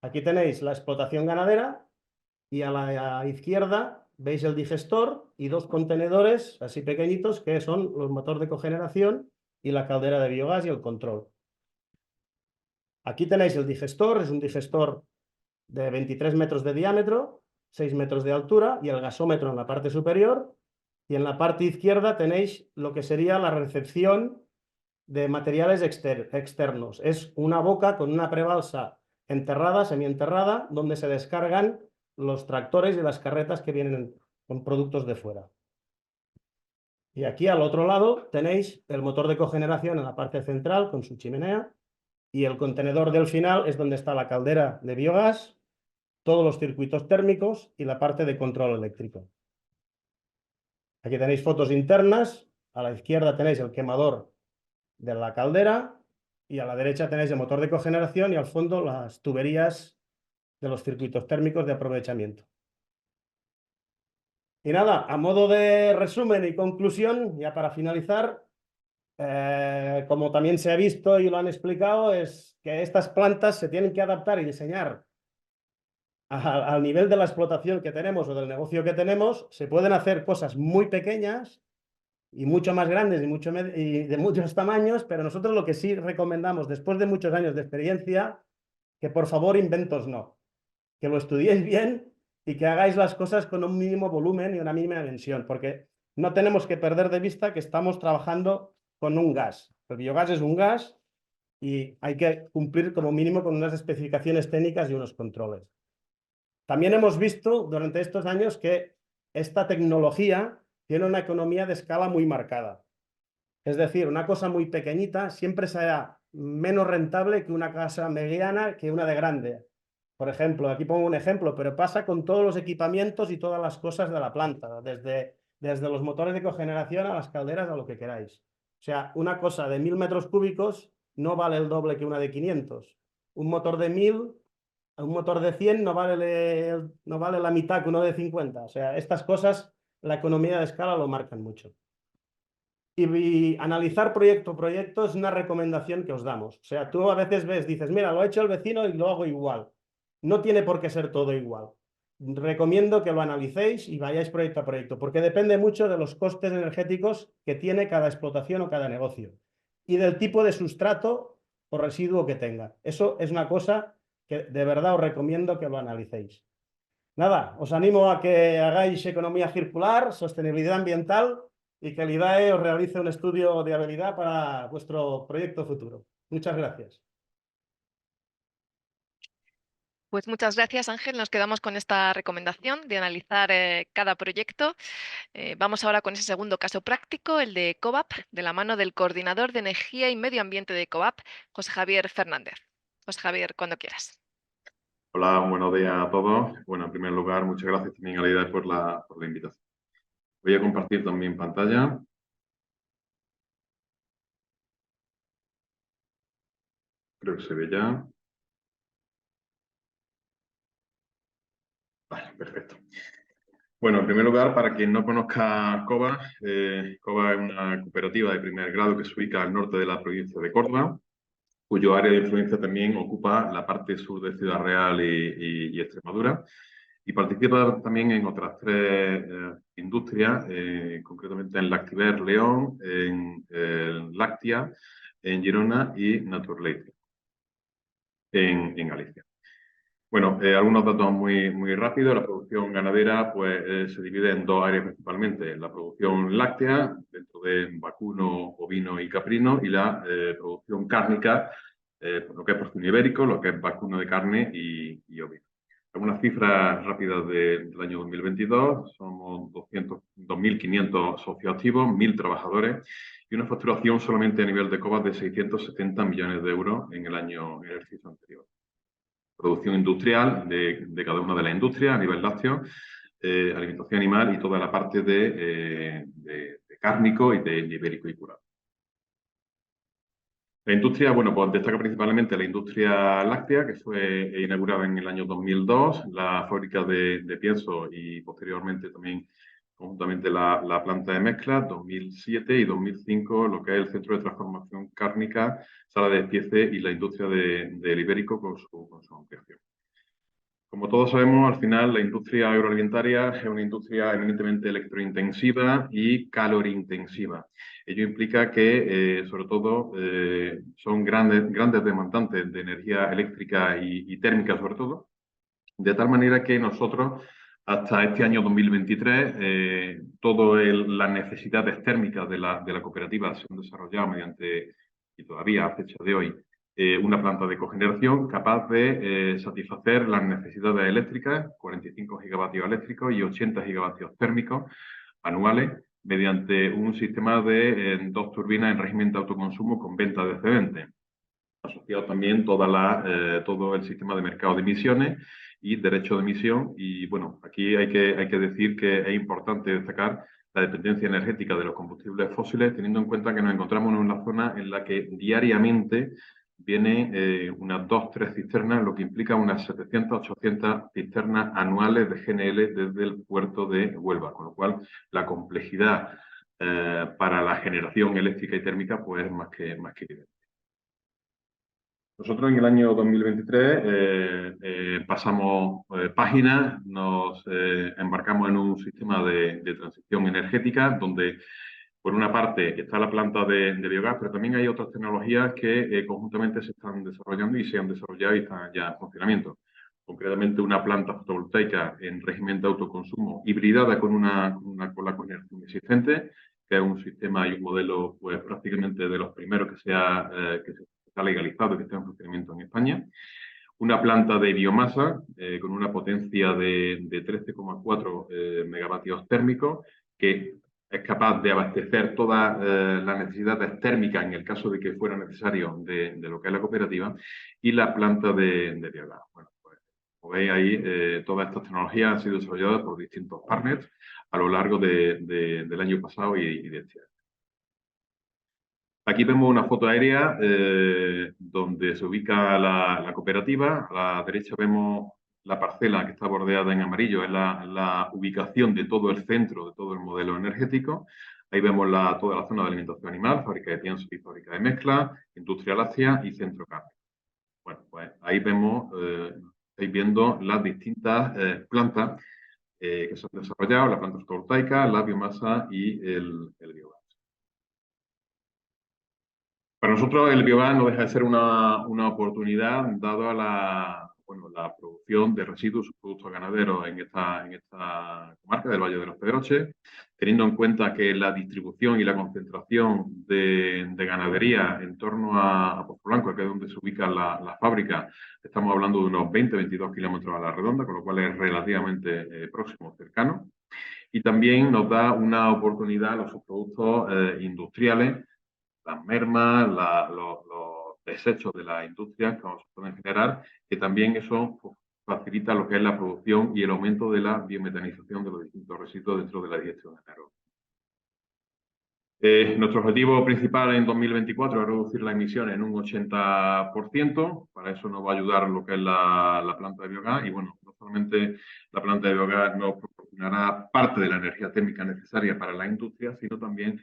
Aquí tenéis la explotación ganadera y a la izquierda veis el digestor y dos contenedores así pequeñitos que son los motores de cogeneración y la caldera de biogás y el control. Aquí tenéis el digestor, es un digestor de 23 metros de diámetro, 6 metros de altura y el gasómetro en la parte superior. Y en la parte izquierda tenéis lo que sería la recepción de materiales externos. Es una boca con una prebalsa enterrada, semienterrada, donde se descargan los tractores y las carretas que vienen con productos de fuera. Y aquí al otro lado tenéis el motor de cogeneración en la parte central con su chimenea, y el contenedor del final es donde está la caldera de biogás, todos los circuitos térmicos y la parte de control eléctrico. Aquí tenéis fotos internas, a la izquierda tenéis el quemador de la caldera y a la derecha tenéis el motor de cogeneración y al fondo las tuberías de los circuitos térmicos de aprovechamiento. Y nada, a modo de resumen y conclusión, ya para finalizar, como también se ha visto y lo han explicado, es que estas plantas se tienen que adaptar y diseñar al nivel de la explotación que tenemos o del negocio que tenemos, se pueden hacer cosas muy pequeñas y mucho más grandes y de muchos tamaños, pero nosotros lo que sí recomendamos, después de muchos años de experiencia, que por favor inventos no, que lo estudiéis bien y que hagáis las cosas con un mínimo volumen y una mínima dimensión, porque no tenemos que perder de vista que estamos trabajando con un gas. El biogás es un gas y hay que cumplir como mínimo con unas especificaciones técnicas y unos controles. También hemos visto durante estos años que esta tecnología tiene una economía de escala muy marcada. Es decir, una cosa muy pequeñita siempre será menos rentable que una casa mediana que una de grande. Por ejemplo, aquí pongo un ejemplo, pero pasa con todos los equipamientos y todas las cosas de la planta, desde los motores de cogeneración a las calderas, a lo que queráis. O sea, una cosa de 1000 metros cúbicos no vale el doble que una de 500. Un motor de 1000, un motor de 100 no vale la mitad que uno de 50. O sea, estas cosas, la economía de escala lo marcan mucho. Y analizar proyecto a proyecto es una recomendación que os damos. O sea, tú a veces dices, mira, lo ha hecho el vecino y lo hago igual. No tiene por qué ser todo igual. Recomiendo que lo analicéis y vayáis proyecto a proyecto, porque depende mucho de los costes energéticos que tiene cada explotación o cada negocio y del tipo de sustrato o residuo que tenga. Eso es una cosa que de verdad os recomiendo que lo analicéis. Nada, os animo a que hagáis economía circular, sostenibilidad ambiental y que el IDAE os realice un estudio de habilidad para vuestro proyecto futuro. Muchas gracias. Pues muchas gracias, Ángel. Nos quedamos con esta recomendación de analizar cada proyecto. Vamos ahora con ese segundo caso práctico, el de COVAP, de la mano del coordinador de Energía y Medio Ambiente de COVAP, José Javier Fernández. José Javier, cuando quieras. Hola, buenos días a todos. Bueno, en primer lugar, muchas gracias también a la IDAE por la invitación. Voy a compartir también pantalla. Creo que se ve ya. Vale, perfecto. Bueno, en primer lugar, para quien no conozca COVA, COVA es una cooperativa de primer grado que se ubica al norte de la provincia de Córdoba, cuyo área de influencia también ocupa la parte sur de Ciudad Real y Extremadura, y participa también en otras tres industrias, concretamente en Lactiver León, en Lactia, en Girona y Naturleite, en Galicia. Bueno, algunos datos muy rápidos. La producción ganadera pues, se divide en dos áreas principalmente. La producción láctea, dentro de vacuno, ovino y caprino, y la producción cárnica, lo que es porcino ibérico, lo que es vacuno de carne y ovino. Algunas cifras rápidas del año 2022. Somos 2.500 socios activos, 1.000 trabajadores y una facturación solamente a nivel de COVA de 670 millones de euros en el ejercicio anterior. Producción industrial de cada una de las industrias a nivel lácteo, alimentación animal y toda la parte de cárnico y de ibérico y curado. La industria, bueno, pues destaca principalmente la industria láctea, que fue inaugurada en el año 2002, la fábrica de pienso y posteriormente también conjuntamente la planta de mezcla, 2007 y 2005, lo que es el centro de transformación cárnica, sala de despiece y la industria del ibérico con su ampliación. Como todos sabemos, al final la industria agroalimentaria es una industria eminentemente electrointensiva y calorintensiva. Ello implica que, sobre todo, son grandes demandantes de energía eléctrica y térmica, sobre todo, de tal manera que nosotros, hasta este año 2023, todas las necesidades térmicas de la cooperativa se han desarrollado mediante, y todavía a fecha de hoy, una planta de cogeneración capaz de satisfacer las necesidades eléctricas, 45 gigavatios eléctricos y 80 gigavatios térmicos anuales, mediante un sistema de 2 turbinas en régimen de autoconsumo con venta de excedentes. Asociado también todo el sistema de mercado de emisiones y derecho de emisión. Y bueno, aquí hay que decir que es importante destacar la dependencia energética de los combustibles fósiles, teniendo en cuenta que nos encontramos en una zona en la que diariamente vienen unas 2-3 cisternas, lo que implica unas 700-800 cisternas anuales de GNL desde el puerto de Huelva, con lo cual la complejidad para la generación eléctrica y térmica pues es más que evidente. Nosotros en el año 2023 pasamos páginas, nos embarcamos en un sistema de transición energética donde, por una parte, está la planta de biogás, pero también hay otras tecnologías que conjuntamente se están desarrollando y se han desarrollado y están ya en funcionamiento. Concretamente, una planta fotovoltaica en régimen de autoconsumo hibridada con la cogeneración existente, que es un sistema y un modelo pues, prácticamente de los primeros que se está legalizado y que está en funcionamiento en España. Una planta de biomasa con una potencia de 13,4 megavatios térmicos, que es capaz de abastecer todas las necesidades térmicas en el caso de que fuera necesario de lo que es la cooperativa, y la planta de biogás. Bueno, pues, como veis ahí, todas estas tecnologías han sido desarrolladas por distintos partners a lo largo del año pasado y de este año. Aquí vemos una foto aérea donde se ubica la cooperativa. A la derecha vemos la parcela que está bordeada en amarillo, es la ubicación de todo el centro, de todo el modelo energético. Ahí vemos toda la zona de alimentación animal, fábrica de pienso y fábrica de mezcla, industria láctea y centro carne. Bueno, pues ahí vemos, estáis viendo las distintas plantas que se han desarrollado, la planta fotovoltaica, la biomasa y el biogás. Para nosotros el biogás no deja de ser una oportunidad dado a la producción de residuos y productos ganaderos en esta comarca del Valle de los Pedroches, teniendo en cuenta que la distribución y la concentración de ganadería en torno a Pozo Blanco, que es donde se ubica la fábrica, estamos hablando de unos 20-22 kilómetros a la redonda, con lo cual es relativamente próximo, cercano. Y también nos da una oportunidad a los subproductos industriales, las mermas, los desechos de la industria que se pueden generar, que también eso pues, facilita lo que es la producción y el aumento de la biometanización de los distintos residuos dentro de la digestión anaeróbica. Nuestro objetivo principal en 2024 es reducir las emisiones en un 80%. Para eso nos va a ayudar lo que es la planta de biogás. Y bueno, no solamente la planta de biogás nos proporcionará parte de la energía térmica necesaria para la industria, sino también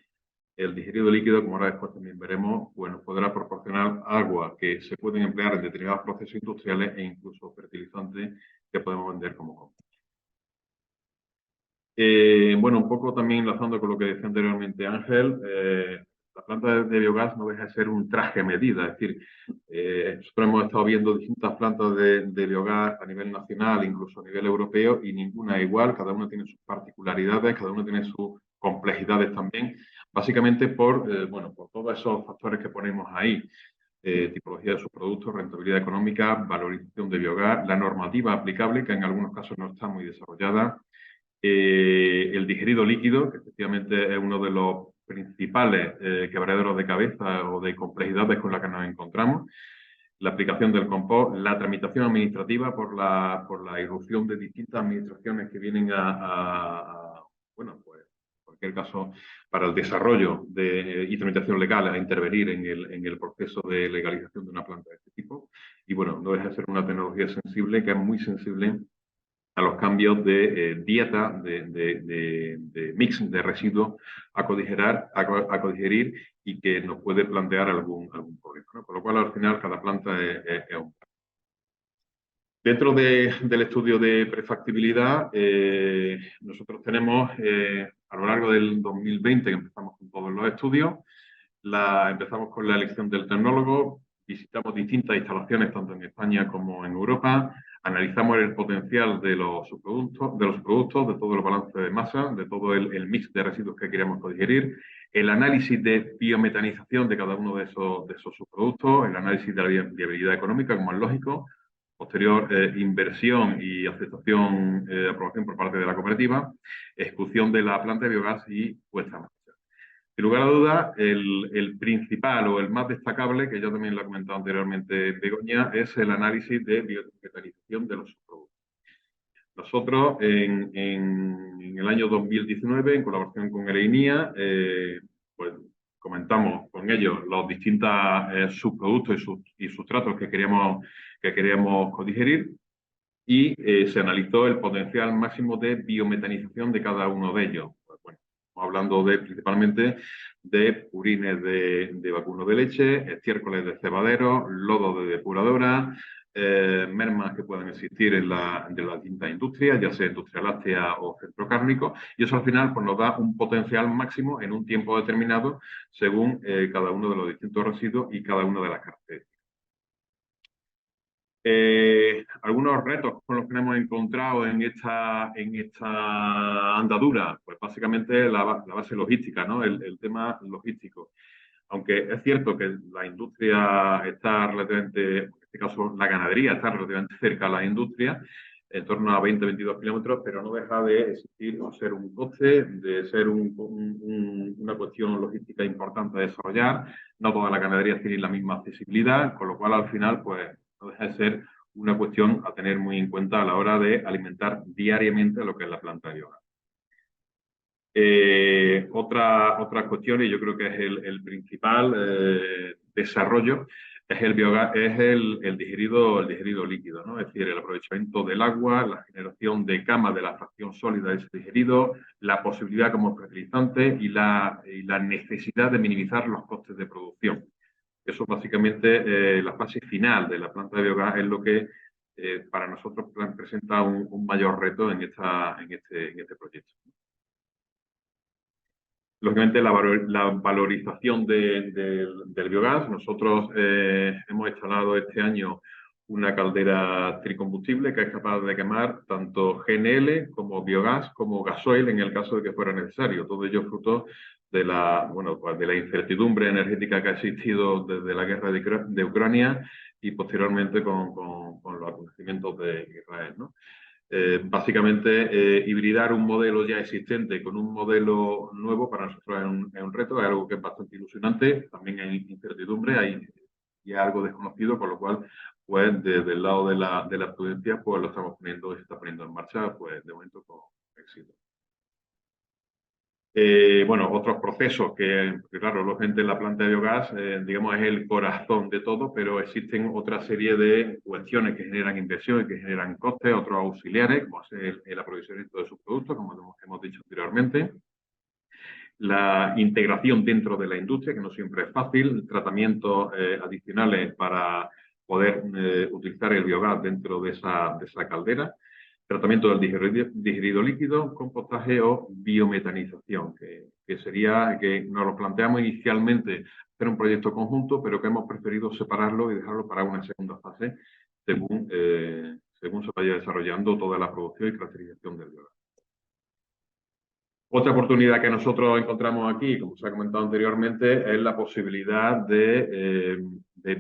el digerido líquido, como ahora después también veremos, bueno, podrá proporcionar agua que se pueden emplear en determinados procesos industriales e incluso fertilizantes que podemos vender como compost. Bueno, un poco también enlazando con lo que decía anteriormente Ángel, la planta de biogás no deja de ser un traje medida, es decir, nosotros hemos estado viendo distintas plantas de biogás a nivel nacional, incluso a nivel europeo, y ninguna es igual, cada una tiene sus particularidades, cada una tiene sus complejidades también, básicamente por todos esos factores que ponemos ahí. Tipología de sus productos, rentabilidad económica, valorización de biogás, la normativa aplicable, que en algunos casos no está muy desarrollada, el digerido líquido, que efectivamente es uno de los principales quebraderos de cabeza o de complejidades con las que nos encontramos, la aplicación del compost, la tramitación administrativa por la irrupción de distintas administraciones que vienen pues, en cualquier caso, para el desarrollo y tramitación legal, a intervenir en el proceso de legalización de una planta de este tipo. Y bueno, no deja de ser una tecnología sensible, que es muy sensible a los cambios de dieta, de mix de residuos a codigerir y que nos puede plantear algún problema, ¿no? Con lo cual, al final, cada planta es un. Dentro del estudio de prefactibilidad, nosotros tenemos, a lo largo del 2020, que empezamos con todos los estudios, empezamos con la elección del tecnólogo, visitamos distintas instalaciones, tanto en España como en Europa, analizamos el potencial de los productos, de todo el balance de masa, de todo el mix de residuos que queremos codigerir, el análisis de biometanización de cada uno de esos subproductos, el análisis de la viabilidad económica, como es lógico, posterior inversión y aceptación, aprobación por parte de la cooperativa, ejecución de la planta de biogás y puesta en marcha. Sin lugar a dudas, el principal o el más destacable, que yo también lo he comentado anteriormente Begoña, es el análisis de biometanización de los subproductos. Nosotros, en el año 2019, en colaboración con el EINIA, pues comentamos con ellos los distintos subproductos y sustratos que queríamos codigerir y se analizó el potencial máximo de biometanización de cada uno de ellos. Pues, bueno, hablando principalmente de purines de vacuno de leche, estiércoles de cebadero, lodo de depuradora, mermas que puedan existir de las distintas industrias, ya sea industria láctea o centro cárnico, y eso al final pues, nos da un potencial máximo en un tiempo determinado según cada uno de los distintos residuos y cada una de las características. Algunos retos con los que nos hemos encontrado en esta andadura, pues básicamente la base logística, ¿no? El tema logístico. Aunque es cierto que la industria está relativamente, en este caso la ganadería está relativamente cerca a la industria, en torno a 20-22 kilómetros, pero no deja de existir o ser un coste, de ser una cuestión logística importante a desarrollar. No todas las ganaderías tienen la misma accesibilidad, con lo cual al final pues no deja de ser una cuestión a tener muy en cuenta a la hora de alimentar diariamente lo que es la planta de biogás. Otra cuestión, y yo creo que es el principal desarrollo, es el biogás, es el digerido líquido, ¿no? Es decir, el aprovechamiento del agua, la generación de camas de la fracción sólida de ese digerido, la posibilidad como fertilizante y la necesidad de minimizar los costes de producción. Eso básicamente, la fase final de la planta de biogás es lo que para nosotros presenta un mayor reto en este proyecto. Lógicamente, la valorización del biogás. Nosotros hemos instalado este año una caldera tricombustible que es capaz de quemar tanto GNL como biogás, como gasoil en el caso de que fuera necesario. Todo ello fruto de la incertidumbre energética que ha existido desde la guerra de Ucrania y posteriormente con los acontecimientos de Israel, ¿no? Básicamente, hibridar un modelo ya existente con un modelo nuevo para nosotros es un reto, es algo que es bastante ilusionante, también hay incertidumbre y es algo desconocido, con lo cual, pues, desde el lado de la prudencia, pues lo estamos poniendo y se está poniendo en marcha, pues, de momento con éxito. Bueno, otros procesos que claro, lógicamente la planta de biogás, digamos, es el corazón de todo, pero existen otra serie de cuestiones que generan inversión y que generan costes, otros auxiliares, como es el aprovisionamiento de sus productos, como hemos dicho anteriormente. La integración dentro de la industria, que no siempre es fácil, tratamientos adicionales para poder utilizar el biogás dentro de esa caldera. Tratamiento del digerido líquido, compostaje o biometanización, que sería que nos lo planteamos inicialmente hacer un proyecto conjunto, pero que hemos preferido separarlo y dejarlo para una segunda fase según se vaya desarrollando toda la producción y caracterización del biogás. Otra oportunidad que nosotros encontramos aquí, como se ha comentado anteriormente, es la posibilidad de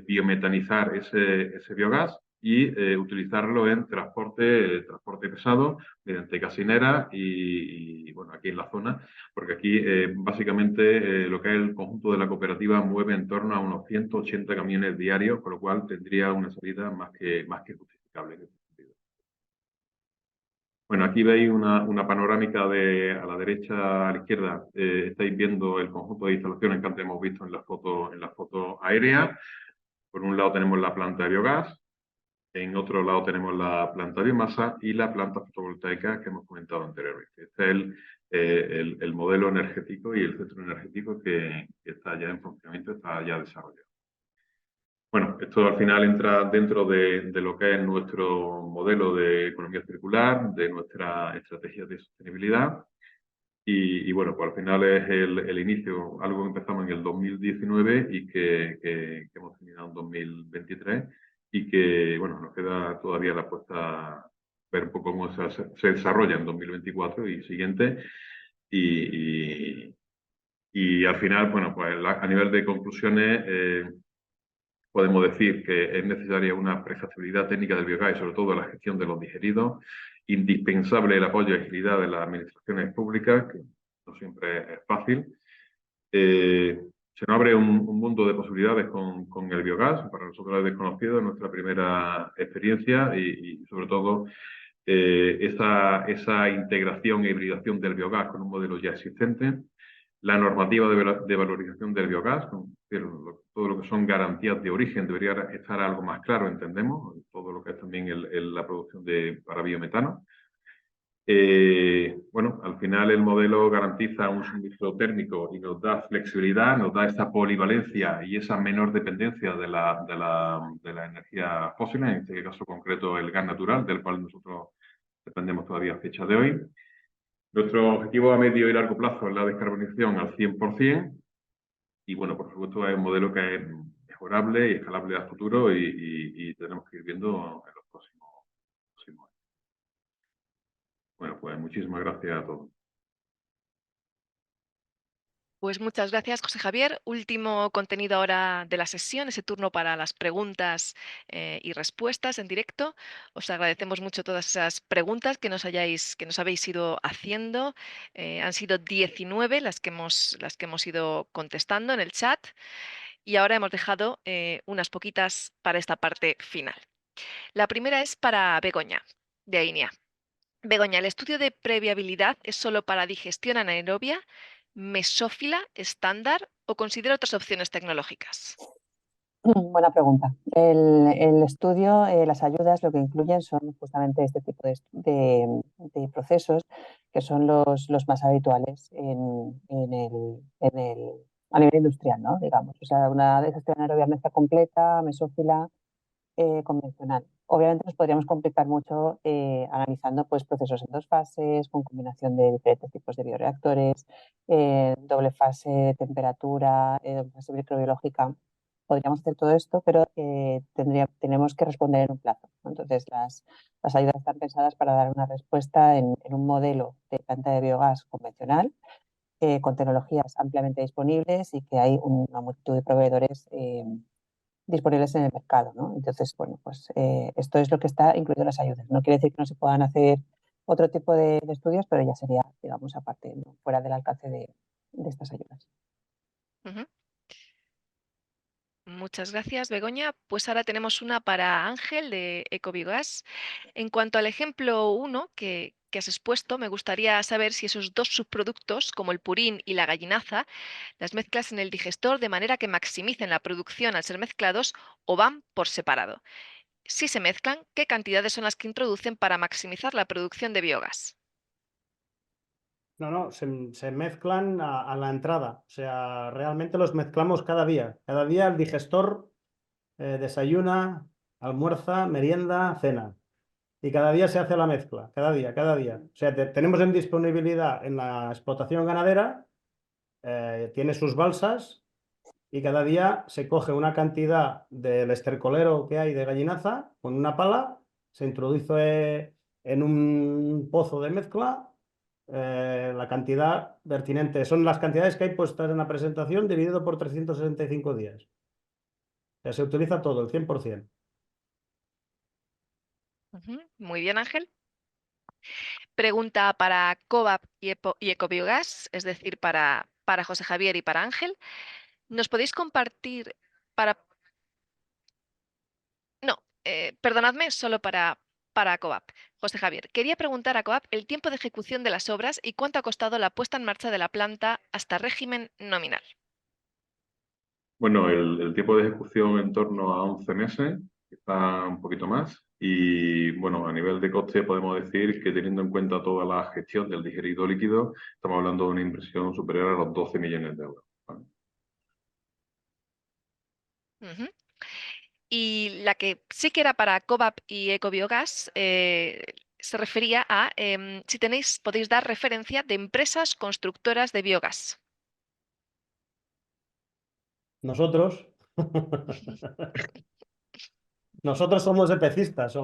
biometanizar ese biogás y utilizarlo en transporte pesado mediante gasinera y bueno, aquí en la zona, porque aquí básicamente lo que es el conjunto de la cooperativa mueve en torno a unos 180 camiones diarios, con lo cual tendría una salida más que justificable. Bueno, aquí veis una panorámica a la derecha, a la izquierda, estáis viendo el conjunto de instalaciones que antes hemos visto en la foto aérea. Por un lado tenemos la planta de biogás, en otro lado tenemos la planta de biomasa y la planta fotovoltaica que hemos comentado anteriormente. Este es el modelo energético y el centro energético que está ya en funcionamiento, está ya desarrollado. Bueno, esto al final entra dentro de lo que es nuestro modelo de economía circular, de nuestra estrategia de sostenibilidad. Y bueno, pues al final es el inicio, algo que empezamos en el 2019 y que hemos terminado en 2023 y que, bueno, nos queda todavía la puesta, ver un poco cómo se desarrolla en 2024 y siguiente. Y al final, bueno, pues a nivel de conclusiones, podemos decir que es necesaria una prefactibilidad técnica del biogás y sobre todo la gestión de los digeridos, indispensable el apoyo y agilidad de las administraciones públicas, que no siempre es fácil. Se nos abre un mundo de posibilidades con el biogás, para nosotros es desconocido, es nuestra primera experiencia y sobre todo esa integración e hibridación del biogás con un modelo ya existente. La normativa de valorización del biogás, todo lo que son garantías de origen, debería estar algo más claro, entendemos, todo lo que es también la producción para biometano. Bueno, al final el modelo garantiza un suministro térmico y nos da flexibilidad, nos da esa polivalencia y esa menor dependencia de la energía fósil, en este caso concreto el gas natural, del cual nosotros dependemos todavía a fecha de hoy. Nuestro objetivo a medio y largo plazo es la descarbonización al 100%. Y bueno, por supuesto es un modelo que es mejorable y escalable a futuro y tenemos que ir viendo en los próximos años. Bueno, pues muchísimas gracias a todos. Pues muchas gracias, José Javier. Último contenido ahora de la sesión, ese turno para las preguntas y respuestas en directo. Os agradecemos mucho todas esas preguntas que nos habéis ido haciendo. Han sido 19 las que hemos ido contestando en el chat y ahora hemos dejado unas poquitas para esta parte final. La primera es para Begoña, de AINIA. Begoña, ¿el estudio de previabilidad es solo para digestión anaerobia, mesófila, estándar o considera otras opciones tecnológicas? Buena pregunta. El estudio, las ayudas, lo que incluyen son justamente este tipo de procesos que son los más habituales a nivel industrial, ¿no? Digamos. O sea, una digestión anaerobia mezcla completa, mesófila, convencional. Obviamente nos podríamos complicar mucho analizando pues, procesos en 2 fases, con combinación de diferentes tipos de bioreactores, doble fase, temperatura, doble fase microbiológica. Podríamos hacer todo esto, pero tenemos que responder en un plazo, ¿no? Entonces, las ayudas están pensadas para dar una respuesta en un modelo de planta de biogás convencional, con tecnologías ampliamente disponibles y que hay una multitud de proveedores disponibles en el mercado, ¿no? Entonces, bueno, pues esto es lo que está incluido en las ayudas. No quiere decir que no se puedan hacer otro tipo de estudios, pero ya sería, digamos, aparte, ¿no? Fuera del alcance de estas ayudas. Uh-huh. Muchas gracias, Begoña. Pues ahora tenemos una para Ángel de Ecobiogas. En cuanto al ejemplo 1 que has expuesto, me gustaría saber si esos 2 subproductos, como el purín y la gallinaza, las mezclas en el digestor de manera que maximicen la producción al ser mezclados o van por separado. Si se mezclan, ¿qué cantidades son las que introducen para maximizar la producción de biogás? No, se mezclan a la entrada. O sea, realmente los mezclamos cada día. Cada día el digestor desayuna, almuerza, merienda, cena. Y cada día se hace la mezcla, cada día, cada día. O sea, tenemos en disponibilidad en la explotación ganadera, tiene sus balsas y cada día se coge una cantidad del estercolero que hay de gallinaza con una pala, se introduce en un pozo de mezcla la cantidad pertinente. Son las cantidades que hay puestas en la presentación dividido por 365 días. O sea, se utiliza todo, el 100%. Muy bien, Ángel. Pregunta para COVAP y Ecobiogas, es decir, para José Javier y para Ángel. ¿Nos podéis compartir para... No, perdonadme, solo para COVAP. José Javier, quería preguntar a COVAP el tiempo de ejecución de las obras y cuánto ha costado la puesta en marcha de la planta hasta régimen nominal. Bueno, el tiempo de ejecución en torno a 11 meses, quizá un poquito más. Y bueno, a nivel de coste podemos decir que teniendo en cuenta toda la gestión del digerido líquido, estamos hablando de una inversión superior a los 12 millones de euros. ¿Vale? Y la que sí que era para COVAP y Ecobiogas se refería a si podéis dar referencia de empresas constructoras de biogás. Nosotros, nosotros somos epecistas,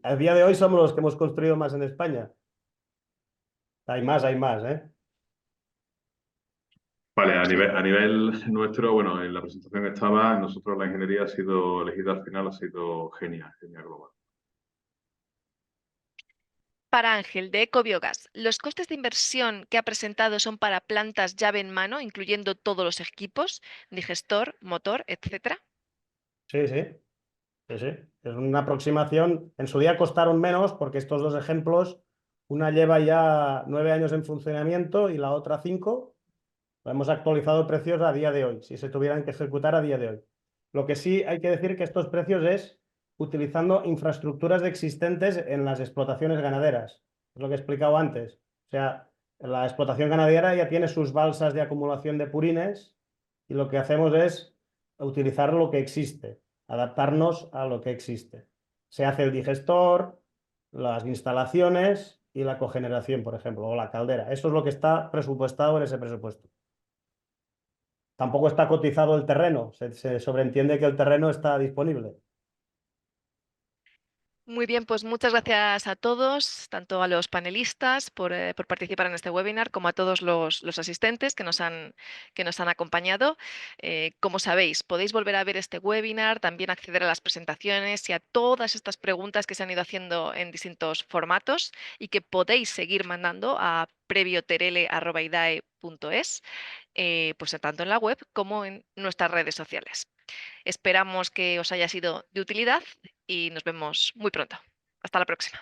a día de hoy somos los que hemos construido más en España. Hay más, ¿eh? Vale, a nivel nuestro, bueno, en la presentación estaba, nosotros la ingeniería ha sido elegida al final, ha sido Genia Global. Para Ángel, de Ecobiogas, ¿los costes de inversión que ha presentado son para plantas llave en mano, incluyendo todos los equipos, digestor, motor, etcétera? Sí, sí. Es una aproximación. En su día costaron menos porque estos 2 ejemplos, una lleva ya 9 años en funcionamiento y la otra 5. Hemos actualizado precios a día de hoy, si se tuvieran que ejecutar a día de hoy. Lo que sí hay que decir que estos precios es utilizando infraestructuras existentes en las explotaciones ganaderas. Es lo que he explicado antes. O sea, la explotación ganadera ya tiene sus balsas de acumulación de purines y lo que hacemos es utilizar lo que existe, adaptarnos a lo que existe. Se hace el digestor, las instalaciones y la cogeneración, por ejemplo, o la caldera. Eso es lo que está presupuestado en ese presupuesto. Tampoco está cotizado el terreno, se sobreentiende que el terreno está disponible. Muy bien, pues muchas gracias a todos, tanto a los panelistas por participar en este webinar, como a todos los asistentes que nos han acompañado. Como sabéis, podéis volver a ver este webinar, también acceder a las presentaciones y a todas estas preguntas que se han ido haciendo en distintos formatos y que podéis seguir mandando a previoterele@idae.es, pues tanto en la web como en nuestras redes sociales. Esperamos que os haya sido de utilidad y nos vemos muy pronto. Hasta la próxima.